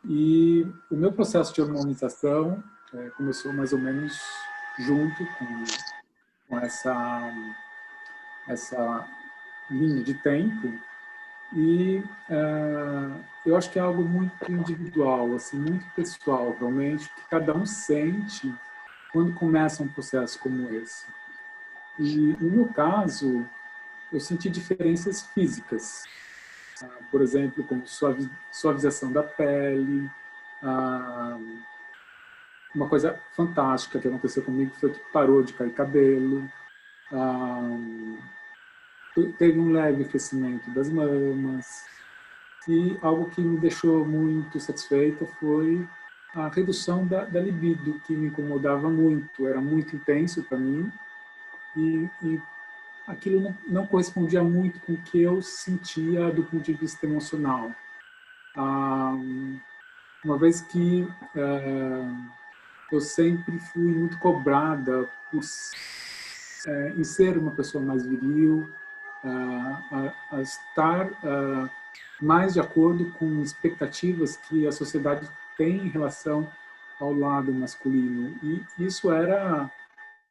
E o meu processo de hormonização começou mais ou menos junto com essa linha de tempo. E eu acho que é algo muito individual, assim, muito pessoal, realmente, que cada um sente quando começa um processo como esse. E, no meu caso, eu senti diferenças físicas. Por exemplo, como suavização da pele. Uma coisa fantástica que aconteceu comigo foi que parou de cair cabelo. Teve um leve crescimento das mamas. E algo que me deixou muito satisfeita foi a redução da libido, que me incomodava muito, era muito intenso para mim, e aquilo não correspondia muito com o que eu sentia do ponto de vista emocional. Uma vez que eu sempre fui muito cobrada em ser uma pessoa mais viril, a estar mais de acordo com expectativas que a sociedade tem em relação ao lado masculino. E isso era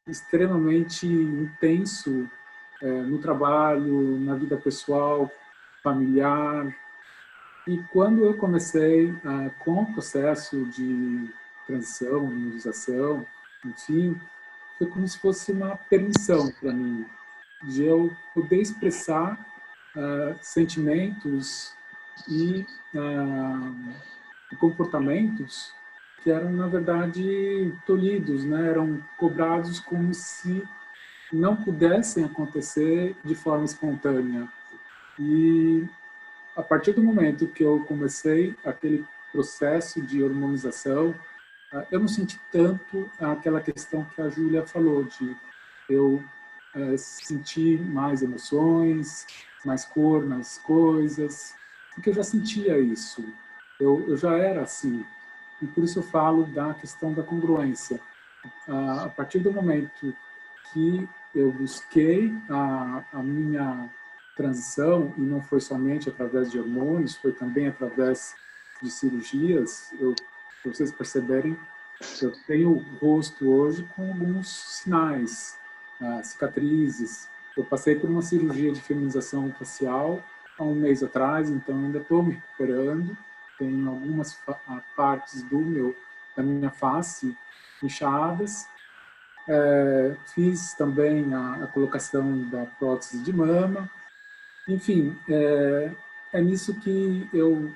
extremamente intenso no trabalho, na vida pessoal, familiar. E quando eu comecei com o processo de transição, imunização, enfim, foi como se fosse uma permissão para mim, de eu poder expressar sentimentos e comportamentos que eram, na verdade, tolhidos, né? Eram cobrados como se não pudessem acontecer de forma espontânea. E a partir do momento que eu comecei aquele processo de hormonização, eu não senti tanto aquela questão que a Júlia falou, de eu sentir mais emoções, mais cor nas coisas, porque eu já sentia isso, eu já era assim. E por isso eu falo da questão da congruência. A partir do momento que eu busquei a minha transição, e não foi somente através de hormônios, foi também através de cirurgias, para vocês perceberem, eu tenho o rosto hoje com alguns sinais, cicatrizes. Eu passei por uma cirurgia de feminização facial há um mês atrás, então ainda estou me recuperando. Tenho algumas partes da minha face inchadas. Fiz também a colocação da prótese de mama. Enfim, é nisso que eu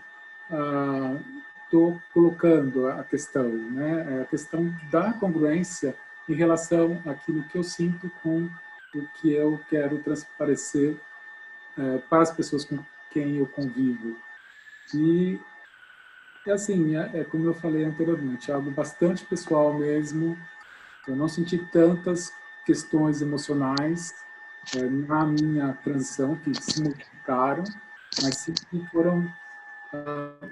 estou colocando a questão, né? É a questão da congruência em relação àquilo que eu sinto com o que eu quero transparecer para as pessoas com quem eu convivo. E, assim, como eu falei anteriormente, é algo bastante pessoal mesmo. Eu não senti tantas questões emocionais na minha transição que se modificaram, mas sim que foram,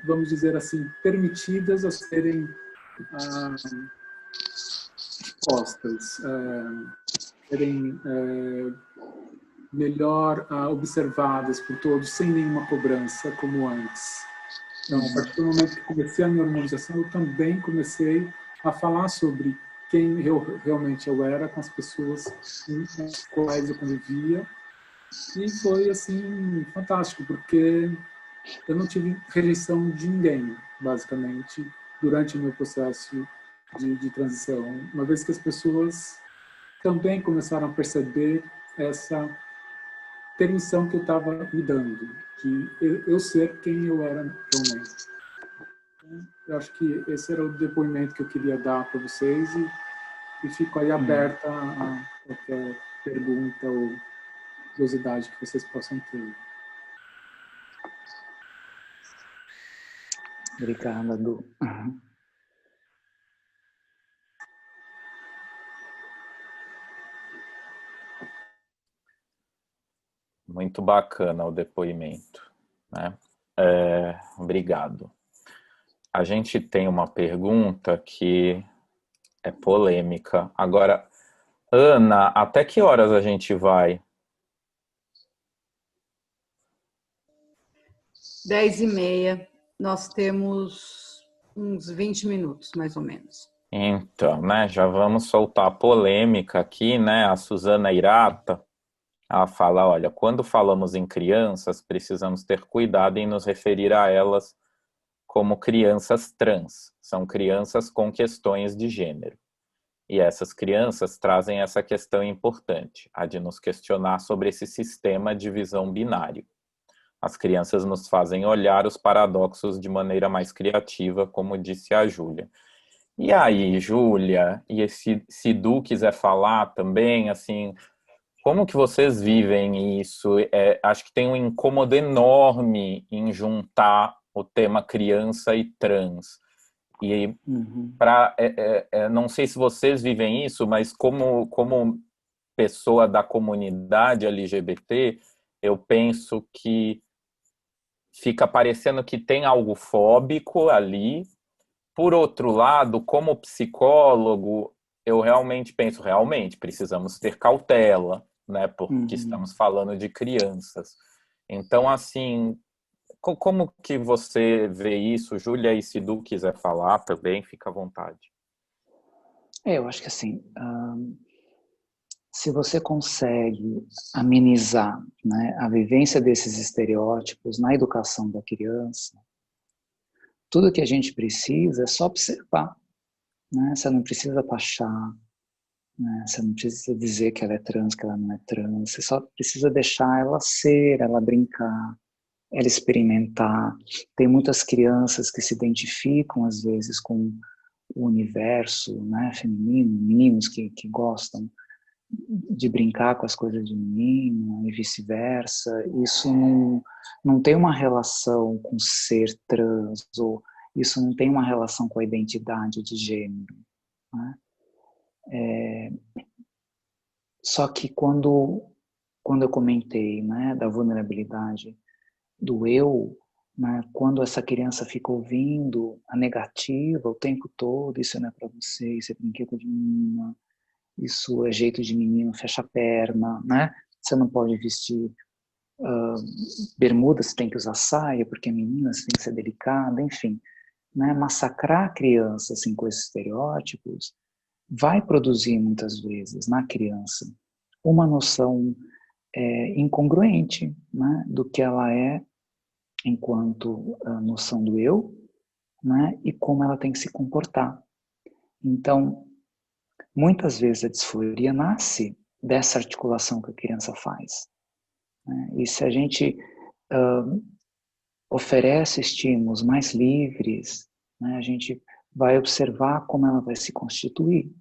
vamos dizer assim, permitidas a serem expostas, serem melhor observadas por todos, sem nenhuma cobrança, como antes. Então, a partir do momento que comecei a minha hormonização, eu também comecei a falar sobre quem realmente eu era com as pessoas com as quais eu convivia. E foi, assim, fantástico, porque eu não tive rejeição de ninguém, basicamente, durante o meu processo de transição. Uma vez que as pessoas também começaram a perceber essa permissão que eu estava me dando, de eu ser quem eu era realmente. Eu acho que esse era o depoimento que eu queria dar para vocês e fico aí aberta a qualquer pergunta ou curiosidade que vocês possam ter. Obrigada, Du. Muito bacana o depoimento, né? Obrigado. A gente tem uma pergunta que é polêmica. Agora, Ana, até que horas a gente vai? 10h30. Nós temos uns 20 minutos, mais ou menos. Então, né, já vamos soltar a polêmica aqui, né? A Suzana Hirata, ela fala, olha, quando falamos em crianças, precisamos ter cuidado em nos referir a elas como crianças trans. São crianças com questões de gênero. E essas crianças trazem essa questão importante, a de nos questionar sobre esse sistema de visão binário. As crianças nos fazem olhar os paradoxos de maneira mais criativa, como disse a Júlia. E aí, Júlia, e se Du quiser falar também, assim, como que vocês vivem isso? Acho que tem um incômodo enorme em juntar o tema criança e trans. E não sei se vocês vivem isso, mas como pessoa da comunidade LGBT, eu penso que fica parecendo que tem algo fóbico ali. Por outro lado, como psicólogo, eu realmente penso, precisamos ter cautela, né? Porque estamos falando de crianças. Então, assim, como que você vê isso, Júlia? E se Du quiser falar também, fica à vontade. Eu acho que assim, se você consegue amenizar, né, a vivência desses estereótipos na educação da criança, tudo que a gente precisa é só observar, né? Você não precisa taxar, né? Você não precisa dizer que ela é trans, que ela não é trans. Você só precisa deixar ela ser, ela brincar, ela experimentar. Tem muitas crianças que se identificam, às vezes, com o universo, né, feminino, meninos que gostam de brincar com as coisas de menino e vice-versa. Isso não tem uma relação com ser trans, ou isso não tem uma relação com a identidade de gênero, né? Só que quando eu comentei, né, da vulnerabilidade do eu, né, quando essa criança fica ouvindo a negativa o tempo todo, isso não é para você, isso é brinquedo de menina, isso é jeito de menino, fecha a perna, né? Você não pode vestir bermuda, você tem que usar saia, porque menina, você tem que ser delicada, enfim. Né? Massacrar a criança assim, com esses estereótipos vai produzir muitas vezes na criança uma noção incongruente, né, do que ela é enquanto noção do eu, né, e como ela tem que se comportar. Então, muitas vezes a disforia nasce dessa articulação que a criança faz, né? E se a gente oferece estímulos mais livres, né, a gente vai observar como ela vai se constituir,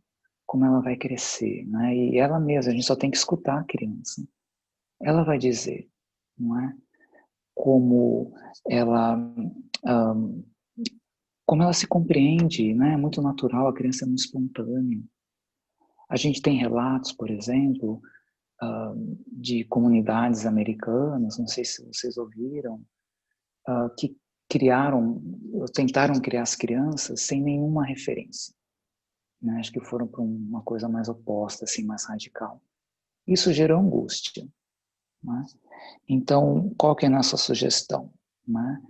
como ela vai crescer, né? E ela mesma, a gente só tem que escutar a criança. Ela vai dizer, não é? Como ela se compreende, né? É muito natural, a criança é muito espontânea. A gente tem relatos, por exemplo, de comunidades americanas, não sei se vocês ouviram, que tentaram criar as crianças sem nenhuma referência, né? Acho que foram para uma coisa mais oposta, assim, mais radical. Isso gerou angústia, né? Então, qual que é a nossa sugestão, né?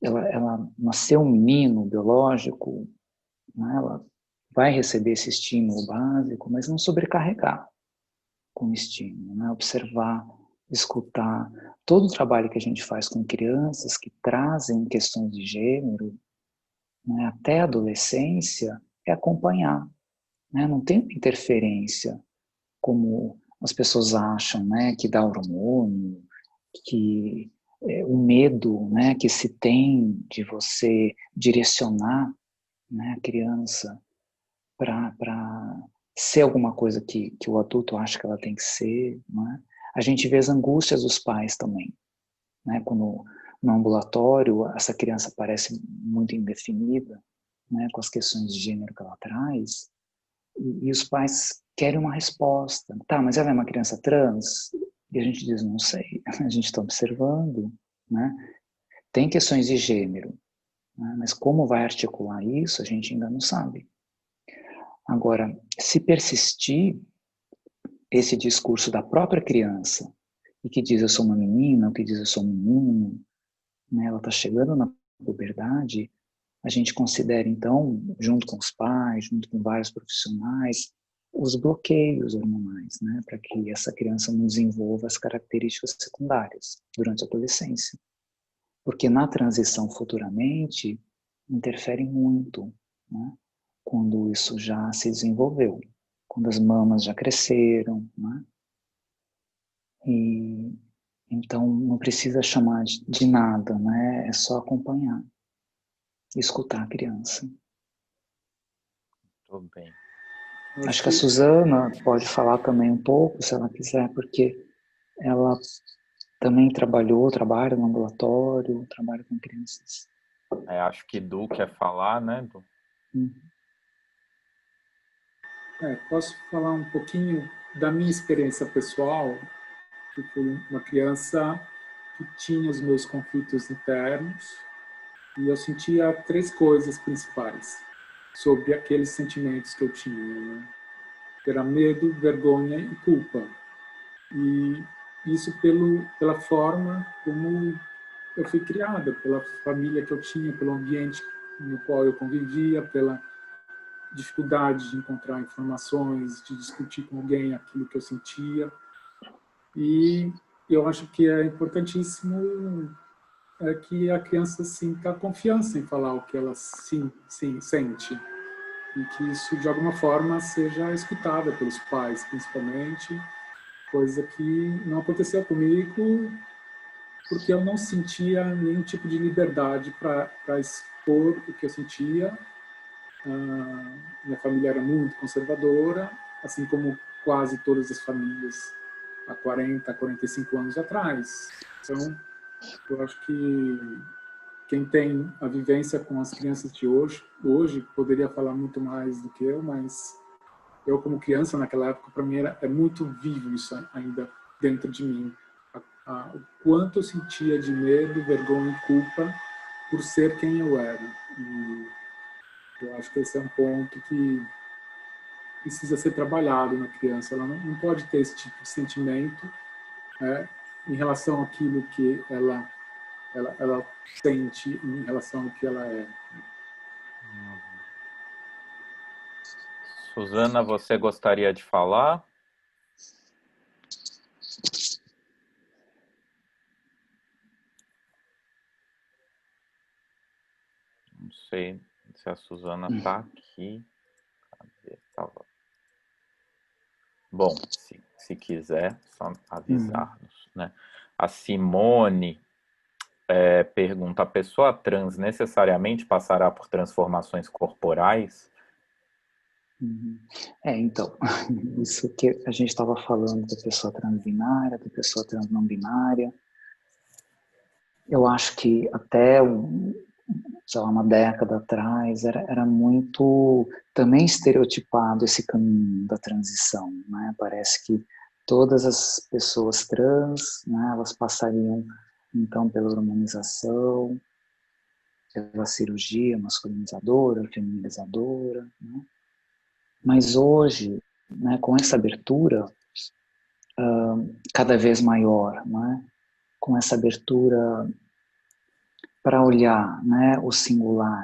Ela nasceu um menino biológico, né? Ela vai receber esse estímulo básico, mas não sobrecarregar com o estímulo, né? Observar, escutar. Todo o trabalho que a gente faz com crianças que trazem questões de gênero, né, até a adolescência, é acompanhar, né? Não tem interferência, como as pessoas acham, né, que dá hormônio, que o medo, né, que se tem de você direcionar, né, a criança para ser alguma coisa que o adulto acha que ela tem que ser, né? A gente vê as angústias dos pais também, né? Quando no ambulatório essa criança parece muito indefinida, né, com as questões de gênero que ela traz, e os pais querem uma resposta. Tá, mas ela é uma criança trans? E a gente diz, não sei, a gente está observando, né? Tem questões de gênero, né? Mas como vai articular isso, a gente ainda não sabe. Agora, se persistir esse discurso da própria criança, e que diz eu sou uma menina, ou que diz eu sou um menino, né? Ela está chegando na puberdade, a gente considera então, junto com os pais, junto com vários profissionais, os bloqueios hormonais, né, para que essa criança não desenvolva as características secundárias durante a adolescência. Porque na transição futuramente, interfere muito, né, quando isso já se desenvolveu, quando as mamas já cresceram, né, e então não precisa chamar de nada, né, é só acompanhar, escutar a criança. Tudo bem. Acho que a Suzana pode falar também um pouco, se ela quiser, porque ela também trabalha no ambulatório, trabalha com crianças. Acho que Du quer falar, né, Du? Posso falar um pouquinho da minha experiência pessoal? Eu fui uma criança que tinha os meus conflitos internos e eu sentia 3 coisas principais sobre aqueles sentimentos que eu tinha, né? Que era medo, vergonha e culpa. E isso pela forma como eu fui criada, pela família que eu tinha, pelo ambiente no qual eu convivia, pela dificuldade de encontrar informações, de discutir com alguém aquilo que eu sentia. E eu acho que é importantíssimo que a criança sinta confiança em falar o que ela sente. e que isso, de alguma forma, seja escutada pelos pais, principalmente, coisa que não aconteceu comigo, porque eu não sentia nenhum tipo de liberdade para expor o que eu sentia. Minha família era muito conservadora, assim como quase todas as famílias há 40, 45 anos atrás. Então, eu acho que quem tem a vivência com as crianças de hoje poderia falar muito mais do que eu, mas eu, como criança naquela época, para mim é muito vivo isso ainda dentro de mim. O quanto eu sentia de medo, vergonha e culpa por ser quem eu era. E eu acho que esse é um ponto que precisa ser trabalhado na criança. Ela não pode ter esse tipo de sentimento, né, em relação àquilo que ela sente, em relação ao que ela é. Suzana, você gostaria de falar? Não sei se a Suzana está aqui. Cadê? Tava. Bom, se quiser, só avisar-nos, né? A Simone pergunta: a pessoa trans necessariamente passará por transformações corporais? Então, isso que a gente estava falando da pessoa transbinária, da pessoa trans não binária, eu acho que até, sei lá, uma década atrás, era muito também estereotipado esse caminho da transição, né? Parece que todas as pessoas trans, né, elas passariam, então, pela hormonização, pela cirurgia masculinizadora, feminilizadora, né? Mas hoje, né, com essa abertura cada vez maior, né, com essa abertura para olhar, né, o singular,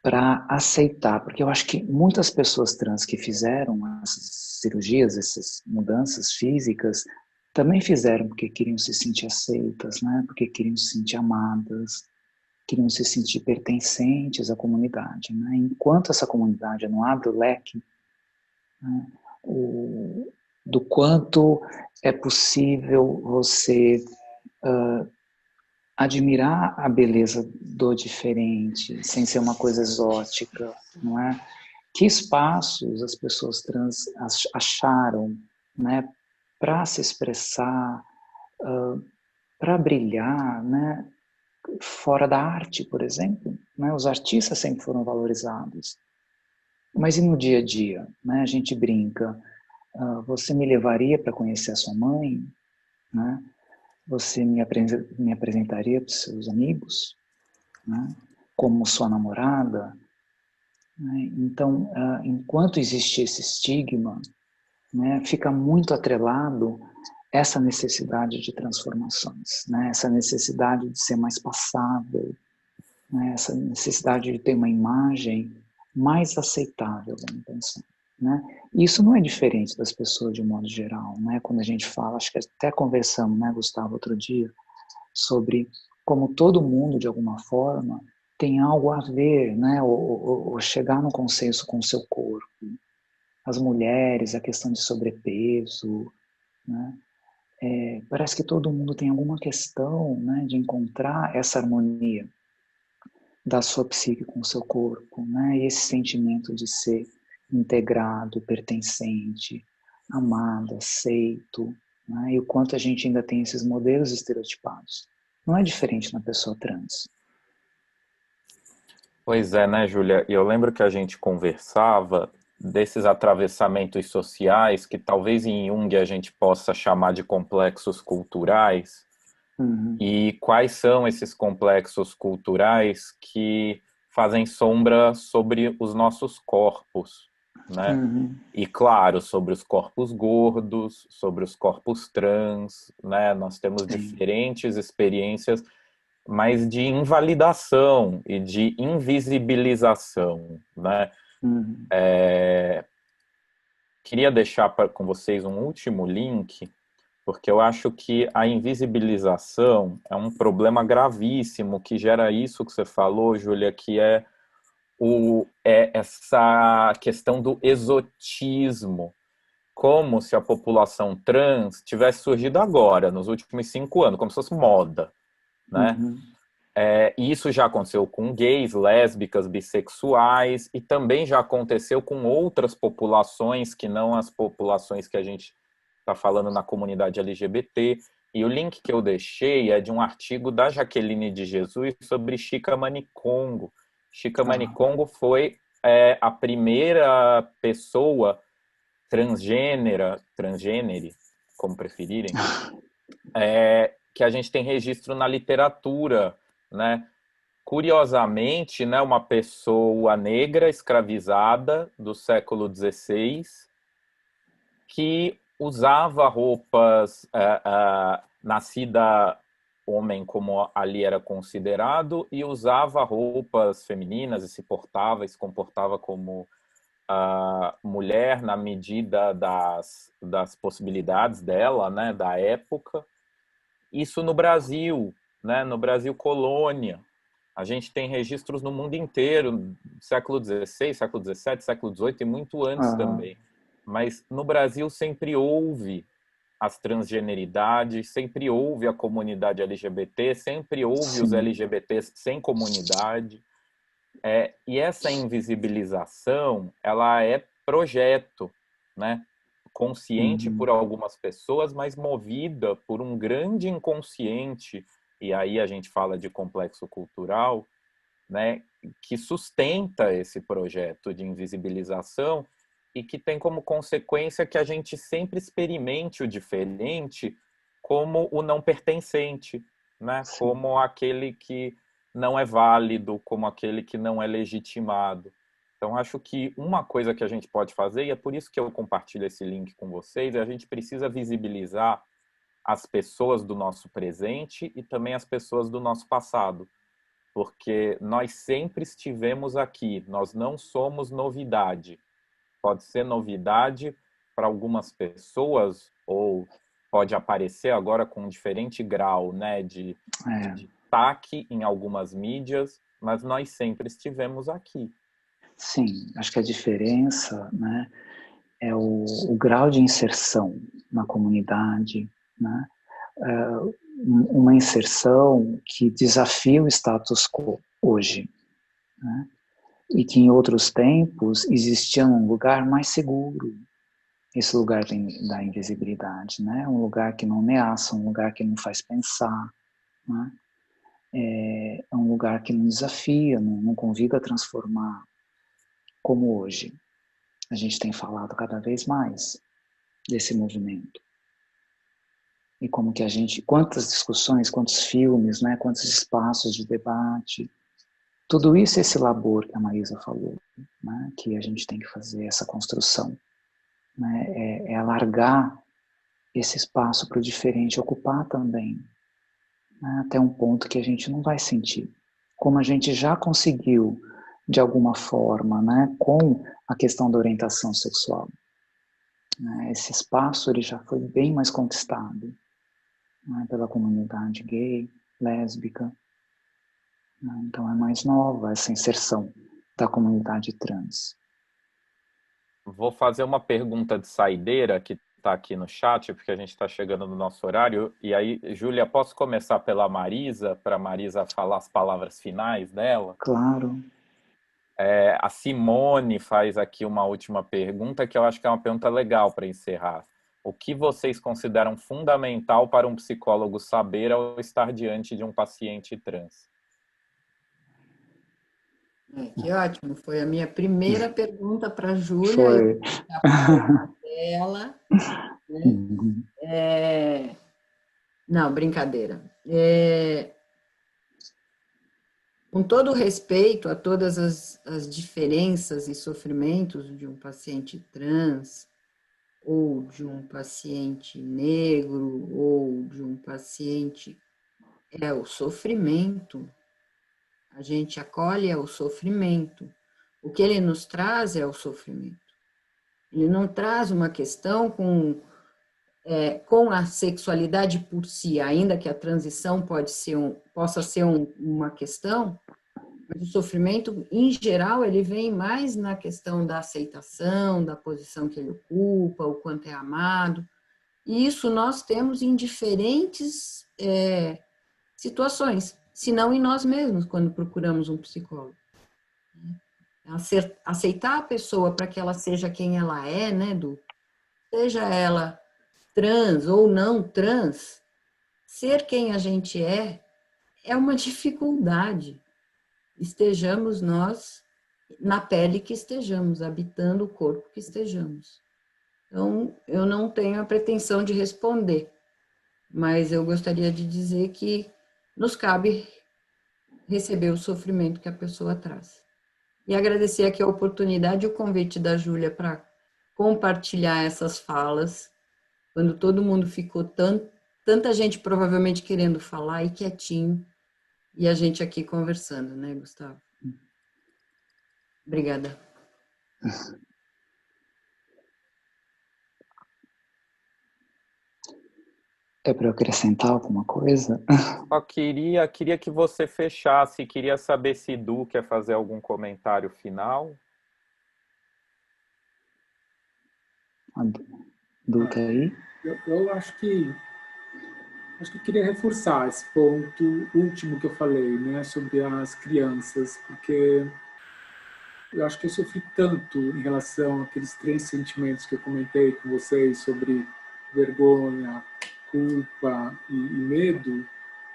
para aceitar, porque eu acho que muitas pessoas trans que fizeram essas cirurgias, essas mudanças físicas, também fizeram porque queriam se sentir aceitas, né, porque queriam se sentir amadas, queriam se sentir pertencentes à comunidade, né. Enquanto essa comunidade não abre o leque, né, do quanto é possível você admirar a beleza do diferente, sem ser uma coisa exótica, não é? Que espaços as pessoas trans acharam, né, para se expressar, para brilhar, né, fora da arte, por exemplo, né? Os artistas sempre foram valorizados. Mas e no dia a dia, né? A gente brinca, você me levaria para conhecer a sua mãe, né? Você me apresentaria para os seus amigos, né? Como sua namorada, né? Então, enquanto existe esse estigma, né, fica muito atrelado essa necessidade de transformações, né? Essa necessidade de ser mais passável, né? Essa necessidade de ter uma imagem mais aceitável, vamos pensar, né? Isso não é diferente das pessoas de um modo geral, né? Quando a gente fala, acho que até conversamos, né, Gustavo, outro dia, sobre como todo mundo, de alguma forma, tem algo a ver, né, ou chegar no consenso com o seu corpo. As mulheres, a questão de sobrepeso, né? Parece que todo mundo tem alguma questão, né, de encontrar essa harmonia da sua psique com o seu corpo, né? E esse sentimento de ser integrado, pertencente, amado, aceito, né? E o quanto a gente ainda tem esses modelos estereotipados. Não é diferente na pessoa trans. Pois é, né, Júlia? E eu lembro que a gente conversava desses atravessamentos sociais que talvez em Jung a gente possa chamar de complexos culturais. E quais são esses complexos culturais que fazem sombra sobre os nossos corpos, né? E claro, sobre os corpos gordos, sobre os corpos trans, né? Nós temos diferentes experiências, mas de invalidação e de invisibilização, né? Queria deixar com vocês um último link, porque eu acho que a invisibilização é um problema gravíssimo que gera isso que você falou, Júlia, que é essa questão do exotismo, como se a população trans tivesse surgido agora, nos últimos 5 anos, como se fosse moda, né? E isso já aconteceu com gays, lésbicas, bissexuais, e também já aconteceu com outras populações que não as populações que a gente está falando na comunidade LGBT. E o link que eu deixei é de um artigo da Jaqueline de Jesus sobre Chica Manicongo. Chica Manicongo foi a primeira pessoa transgênere, como preferirem, que a gente tem registro na literatura, né? Curiosamente, né, uma pessoa negra escravizada do século XVI que usava roupas nascida homem, como ali era considerado, e usava roupas femininas e se comportava como mulher na medida das possibilidades dela, né, da época. Isso no Brasil, né, no Brasil colônia. A gente tem registros no mundo inteiro, século XVI, século XVII, século XVIII e muito antes também. Mas no Brasil sempre houve as transgeneridades, sempre houve a comunidade LGBT, sempre houve os LGBTs sem comunidade. E essa invisibilização, ela é projeto, né? Consciente por algumas pessoas, mas movida por um grande inconsciente, e aí a gente fala de complexo cultural, né? Que sustenta esse projeto de invisibilização e que tem como consequência que a gente sempre experimente o diferente como o não pertencente, né? Como aquele que não é válido, como aquele que não é legitimado. Então, acho que uma coisa que a gente pode fazer, e é por isso que eu compartilho esse link com vocês, é a gente precisa visibilizar as pessoas do nosso presente e também as pessoas do nosso passado. Porque nós sempre estivemos aqui, nós não somos novidade. Pode ser novidade para algumas pessoas, ou pode aparecer agora com um diferente grau, né, de destaque em algumas mídias, mas nós sempre estivemos aqui. Sim, acho que a diferença, né, é o grau de inserção na comunidade, né? Uma inserção que desafia o status quo hoje, né? E que em outros tempos existia um lugar mais seguro, esse lugar da invisibilidade, né? Um lugar que não ameaça, um lugar que não faz pensar, né? É um lugar que não desafia, não convida a transformar, como hoje. A gente tem falado cada vez mais desse movimento. E como que quantas discussões, quantos filmes, né, quantos espaços de debate, tudo isso é esse labor que a Marisa falou, né, que a gente tem que fazer essa construção, né, é alargar esse espaço para o diferente ocupar também, né, até um ponto que a gente não vai sentir, como a gente já conseguiu de alguma forma, né, com a questão da orientação sexual. Né, esse espaço ele já foi bem mais conquistado, né, pela comunidade gay, lésbica. Né, então é mais nova essa inserção da comunidade trans. Vou fazer uma pergunta de saideira que está aqui no chat, porque a gente está chegando no nosso horário. E aí, Júlia, posso começar pela Marisa, para a Marisa falar as palavras finais dela? Claro. A Simone faz aqui uma última pergunta, que eu acho que é uma pergunta legal para encerrar. O que vocês consideram fundamental para um psicólogo saber ao estar diante de um paciente trans? Que ótimo, foi a minha primeira pergunta para a Júlia. Foi. Dela, né? Não, brincadeira. Com todo respeito a todas as diferenças e sofrimentos de um paciente trans, ou de um paciente negro, ou de um paciente... o sofrimento. A gente acolhe o sofrimento. O que ele nos traz é o sofrimento. Ele não traz uma questão com a sexualidade por si, ainda que a transição possa ser uma questão, Mas o sofrimento, em geral, ele vem mais na questão da aceitação, da posição que ele ocupa, o quanto é amado. E isso nós temos em diferentes situações, se não em nós mesmos, quando procuramos um psicólogo. Aceitar a pessoa para que ela seja quem ela é, né, seja ela trans ou não trans, ser quem a gente é uma dificuldade. Estejamos nós na pele que estejamos, habitando o corpo que estejamos. Então, eu não tenho a pretensão de responder, mas eu gostaria de dizer que nos cabe receber o sofrimento que a pessoa traz. E agradecer aqui a oportunidade e o convite da Júlia para compartilhar essas falas, quando todo mundo ficou tanta gente provavelmente querendo falar e quietinho, e a gente aqui conversando, né, Gustavo? Obrigada. É para eu acrescentar alguma coisa? Só queria que você fechasse, queria saber se Du quer fazer algum comentário final. A Du tá aí? Eu acho que eu queria reforçar esse ponto último que eu falei, né, sobre as crianças, porque eu acho que eu sofri tanto em relação àqueles 3 sentimentos que eu comentei com vocês sobre vergonha, culpa e medo.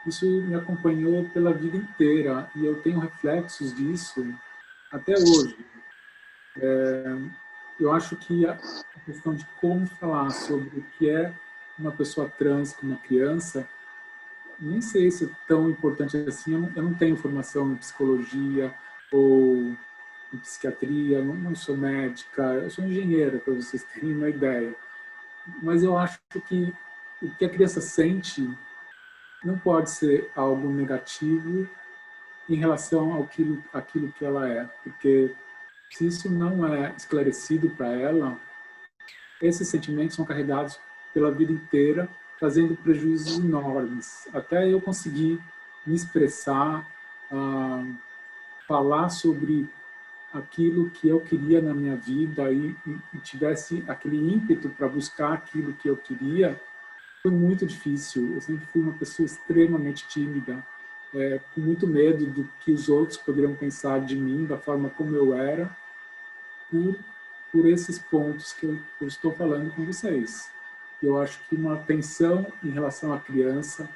Isso me acompanhou pela vida inteira e eu tenho reflexos disso até hoje. Eu acho que a questão de como falar sobre o que é uma pessoa trans com uma criança, nem sei se é tão importante assim. Eu não tenho formação em psicologia ou em psiquiatria, não sou médica, eu sou engenheira, para vocês terem uma ideia. Mas eu acho que o que a criança sente não pode ser algo negativo em relação àquilo que ela é, porque se isso não é esclarecido para ela, esses sentimentos são carregados pela vida inteira, trazendo prejuízos enormes. Até eu conseguir me expressar, falar sobre aquilo que eu queria na minha vida e tivesse aquele ímpeto para buscar aquilo que eu queria, foi muito difícil. Eu sempre fui uma pessoa extremamente tímida, com muito medo do que os outros poderiam pensar de mim, da forma como eu era, por esses pontos que eu estou falando com vocês. Eu acho que uma atenção em relação à criança,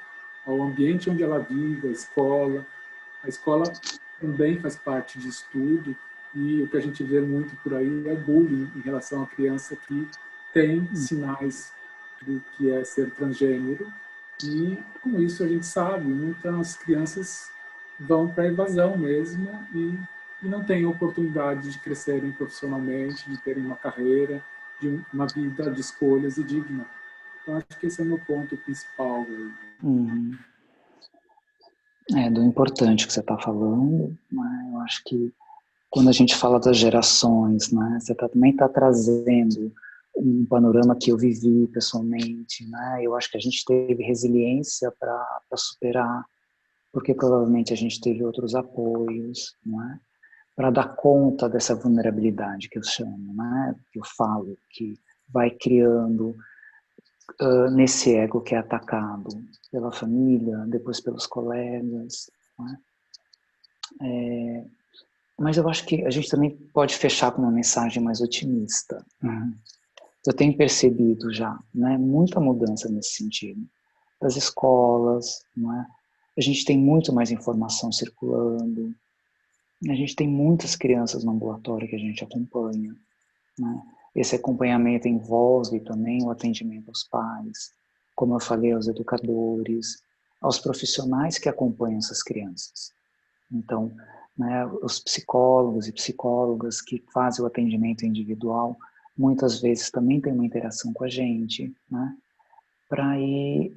ao ambiente onde ela vive, a escola também faz parte disso tudo, e o que a gente vê muito por aí é bullying em relação à criança que tem sinais do que é ser transgênero, e com isso a gente sabe, muitas crianças vão para a evasão mesmo e não têm oportunidade de crescerem profissionalmente, de terem uma carreira, de uma vida de escolhas e digna. Então acho que esse é o meu ponto principal. Uhum. Do importante que você está falando, né? Eu acho que quando a gente fala das gerações, né, você também está trazendo um panorama que eu vivi pessoalmente, né? Eu acho que a gente teve resiliência para superar, porque provavelmente a gente teve outros apoios, né? Para dar conta dessa vulnerabilidade que eu chamo, né? Que eu falo, que vai criando nesse ego que é atacado pela família, depois pelos colegas, né? Mas eu acho que a gente também pode fechar com uma mensagem mais otimista. Uhum. Eu tenho percebido já, né, muita mudança nesse sentido. Das escolas, né? A gente tem muito mais informação circulando, a gente tem muitas crianças no ambulatório que a gente acompanha, né? Esse acompanhamento envolve também o atendimento aos pais, como eu falei, aos educadores, aos profissionais que acompanham essas crianças. Então, né, os psicólogos e psicólogas que fazem o atendimento individual, muitas vezes também tem uma interação com a gente, né, para ir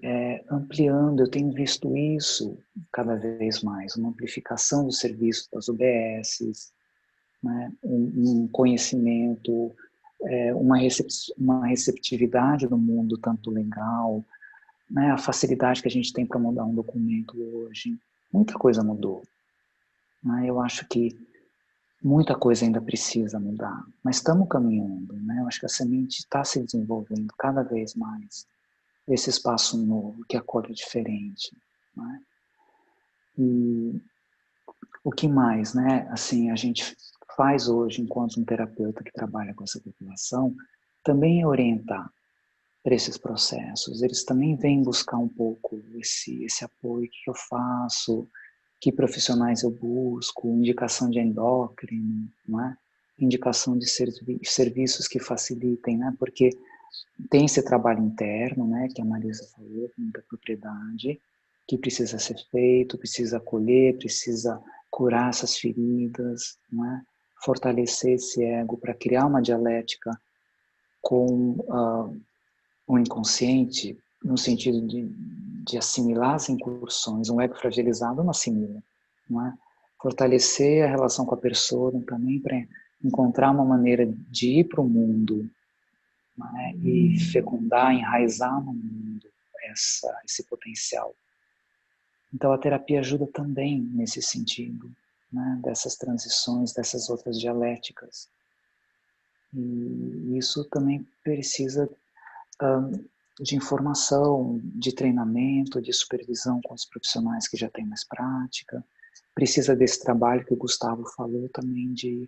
ampliando. Eu tenho visto isso cada vez mais, uma amplificação do serviço das UBSs, né, um conhecimento, uma receptividade do mundo tanto legal, né, a facilidade que a gente tem para mudar um documento hoje. Muita coisa mudou. né? Eu acho que muita coisa ainda precisa mudar, mas estamos caminhando, né? Eu acho que a semente está se desenvolvendo cada vez mais. Esse espaço novo, que acolhe diferente, né? E o que mais, né? Assim, a gente faz hoje, enquanto um terapeuta que trabalha com essa população, também é orientar para esses processos. Eles também vêm buscar um pouco esse apoio que eu faço, que profissionais eu busco, indicação de endócrino, não é? Indicação de serviços que facilitem, né? Porque tem esse trabalho interno, né, que a Marisa falou com muita propriedade, que precisa ser feito, precisa acolher, precisa curar essas feridas, né? Fortalecer esse ego para criar uma dialética com o inconsciente, no sentido de assimilar as incursões. Um ego fragilizado não assimila, não é? Fortalecer a relação com a pessoa também para encontrar uma maneira de ir para o mundo, né, e fecundar, enraizar no mundo esse potencial. Então a terapia ajuda também nesse sentido, né, dessas transições, dessas outras dialéticas. E isso também precisa de informação, de treinamento, de supervisão com os profissionais que já têm mais prática. Precisa desse trabalho que o Gustavo falou também de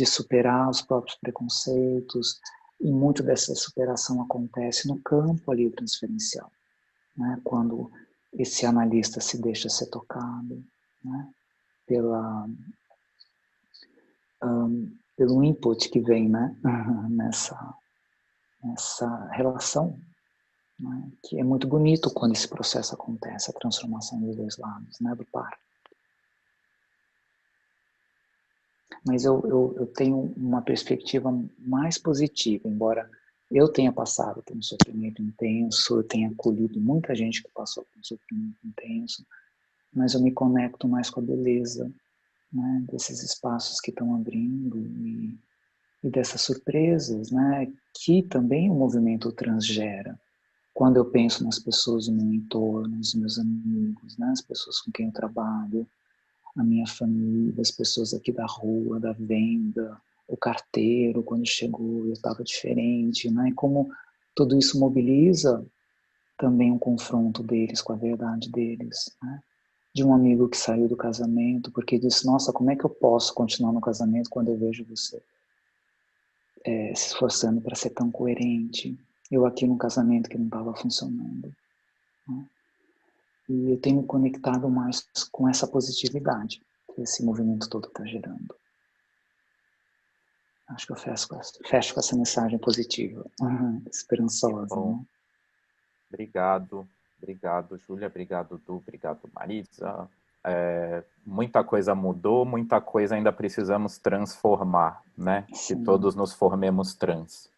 superar os próprios preconceitos, e muito dessa superação acontece no campo ali transferencial, né? Quando esse analista se deixa ser tocado, né? Pelo input que vem, né? nessa relação, né? Que é muito bonito quando esse processo acontece, a transformação dos dois lados, né? Do par. Mas eu tenho uma perspectiva mais positiva, embora eu tenha passado por um sofrimento intenso, eu tenha acolhido muita gente que passou por um sofrimento intenso, mas eu me conecto mais com a beleza, né, desses espaços que estão abrindo e dessas surpresas, né, que também o movimento trans gera. Quando eu penso nas pessoas do meu entorno, nos meus amigos, né, as pessoas com quem eu trabalho, a minha família, as pessoas aqui da rua, da venda, o carteiro, quando chegou, eu estava diferente, né? E como tudo isso mobiliza também um confronto deles com a verdade deles, né? De um amigo que saiu do casamento, porque disse, nossa, como é que eu posso continuar no casamento quando eu vejo você se esforçando para ser tão coerente? Eu aqui num casamento que não estava funcionando, né? E eu tenho me conectado mais com essa positividade que esse movimento todo está gerando. Acho que eu fecho com essa mensagem positiva, esperançosa. Bom, né? Obrigado, Júlia, obrigado, Du, obrigado, Marisa. Muita coisa mudou, muita coisa ainda precisamos transformar, né? Sim. Que todos nos formemos trans.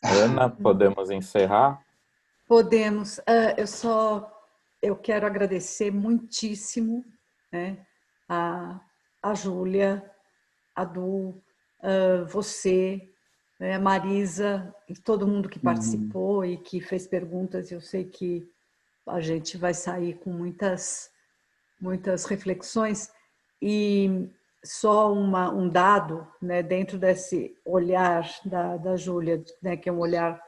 Ana, podemos encerrar? Podemos. Eu quero agradecer muitíssimo, né, a Júlia, a Du, você, né, a Marisa, e todo mundo que participou e que fez perguntas. Eu sei que a gente vai sair com muitas reflexões. E só um dado, né, dentro desse olhar da Júlia, né, que é um olhar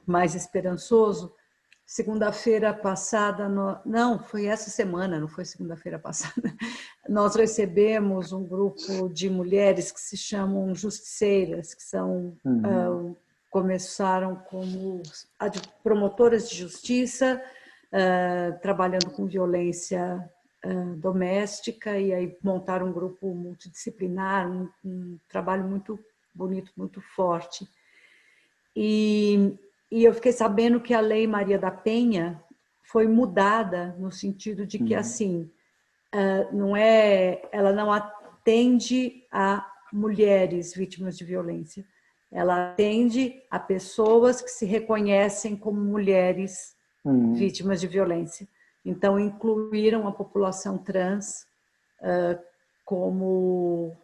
mais esperançoso. Segunda-feira passada, não, foi essa semana, não foi segunda-feira passada, nós recebemos um grupo de mulheres que se chamam justiceiras, que são, começaram como promotoras de justiça, trabalhando com violência doméstica, e aí montaram um grupo multidisciplinar, um trabalho muito bonito, muito forte. E eu fiquei sabendo que a Lei Maria da Penha foi mudada no sentido de que, assim, ela não atende a mulheres vítimas de violência, ela atende a pessoas que se reconhecem como mulheres vítimas de violência. Então, incluíram a população trans como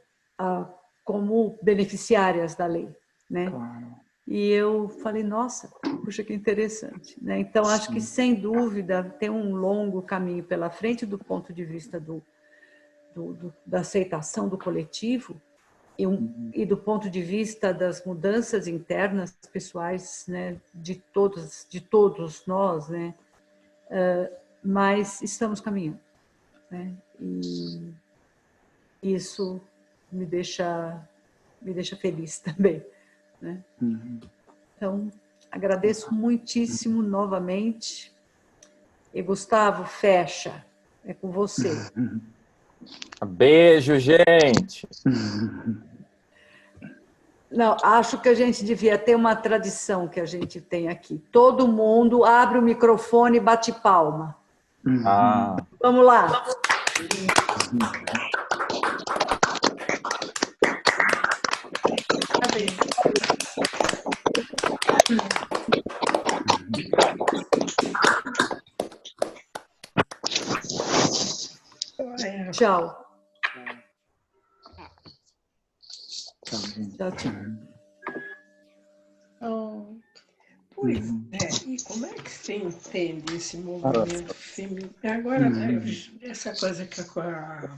beneficiárias da lei, né? Claro. E eu falei, nossa, puxa, que interessante, né? Então, acho que, sem dúvida, tem um longo caminho pela frente do ponto de vista da aceitação do coletivo e do ponto de vista das mudanças internas pessoais, né, de todos nós, né, mas estamos caminhando, né, e isso me deixa feliz também, né? Então, agradeço muitíssimo novamente. E Gustavo, fecha, é com você. Beijo, gente! Não, acho que a gente devia ter uma tradição que a gente tem aqui. Todo mundo abre o microfone e bate palma. Vamos lá. Tchau. Tchau, tchau. Pois é, e como é que você entende esse movimento feminino? Agora, essa coisa que a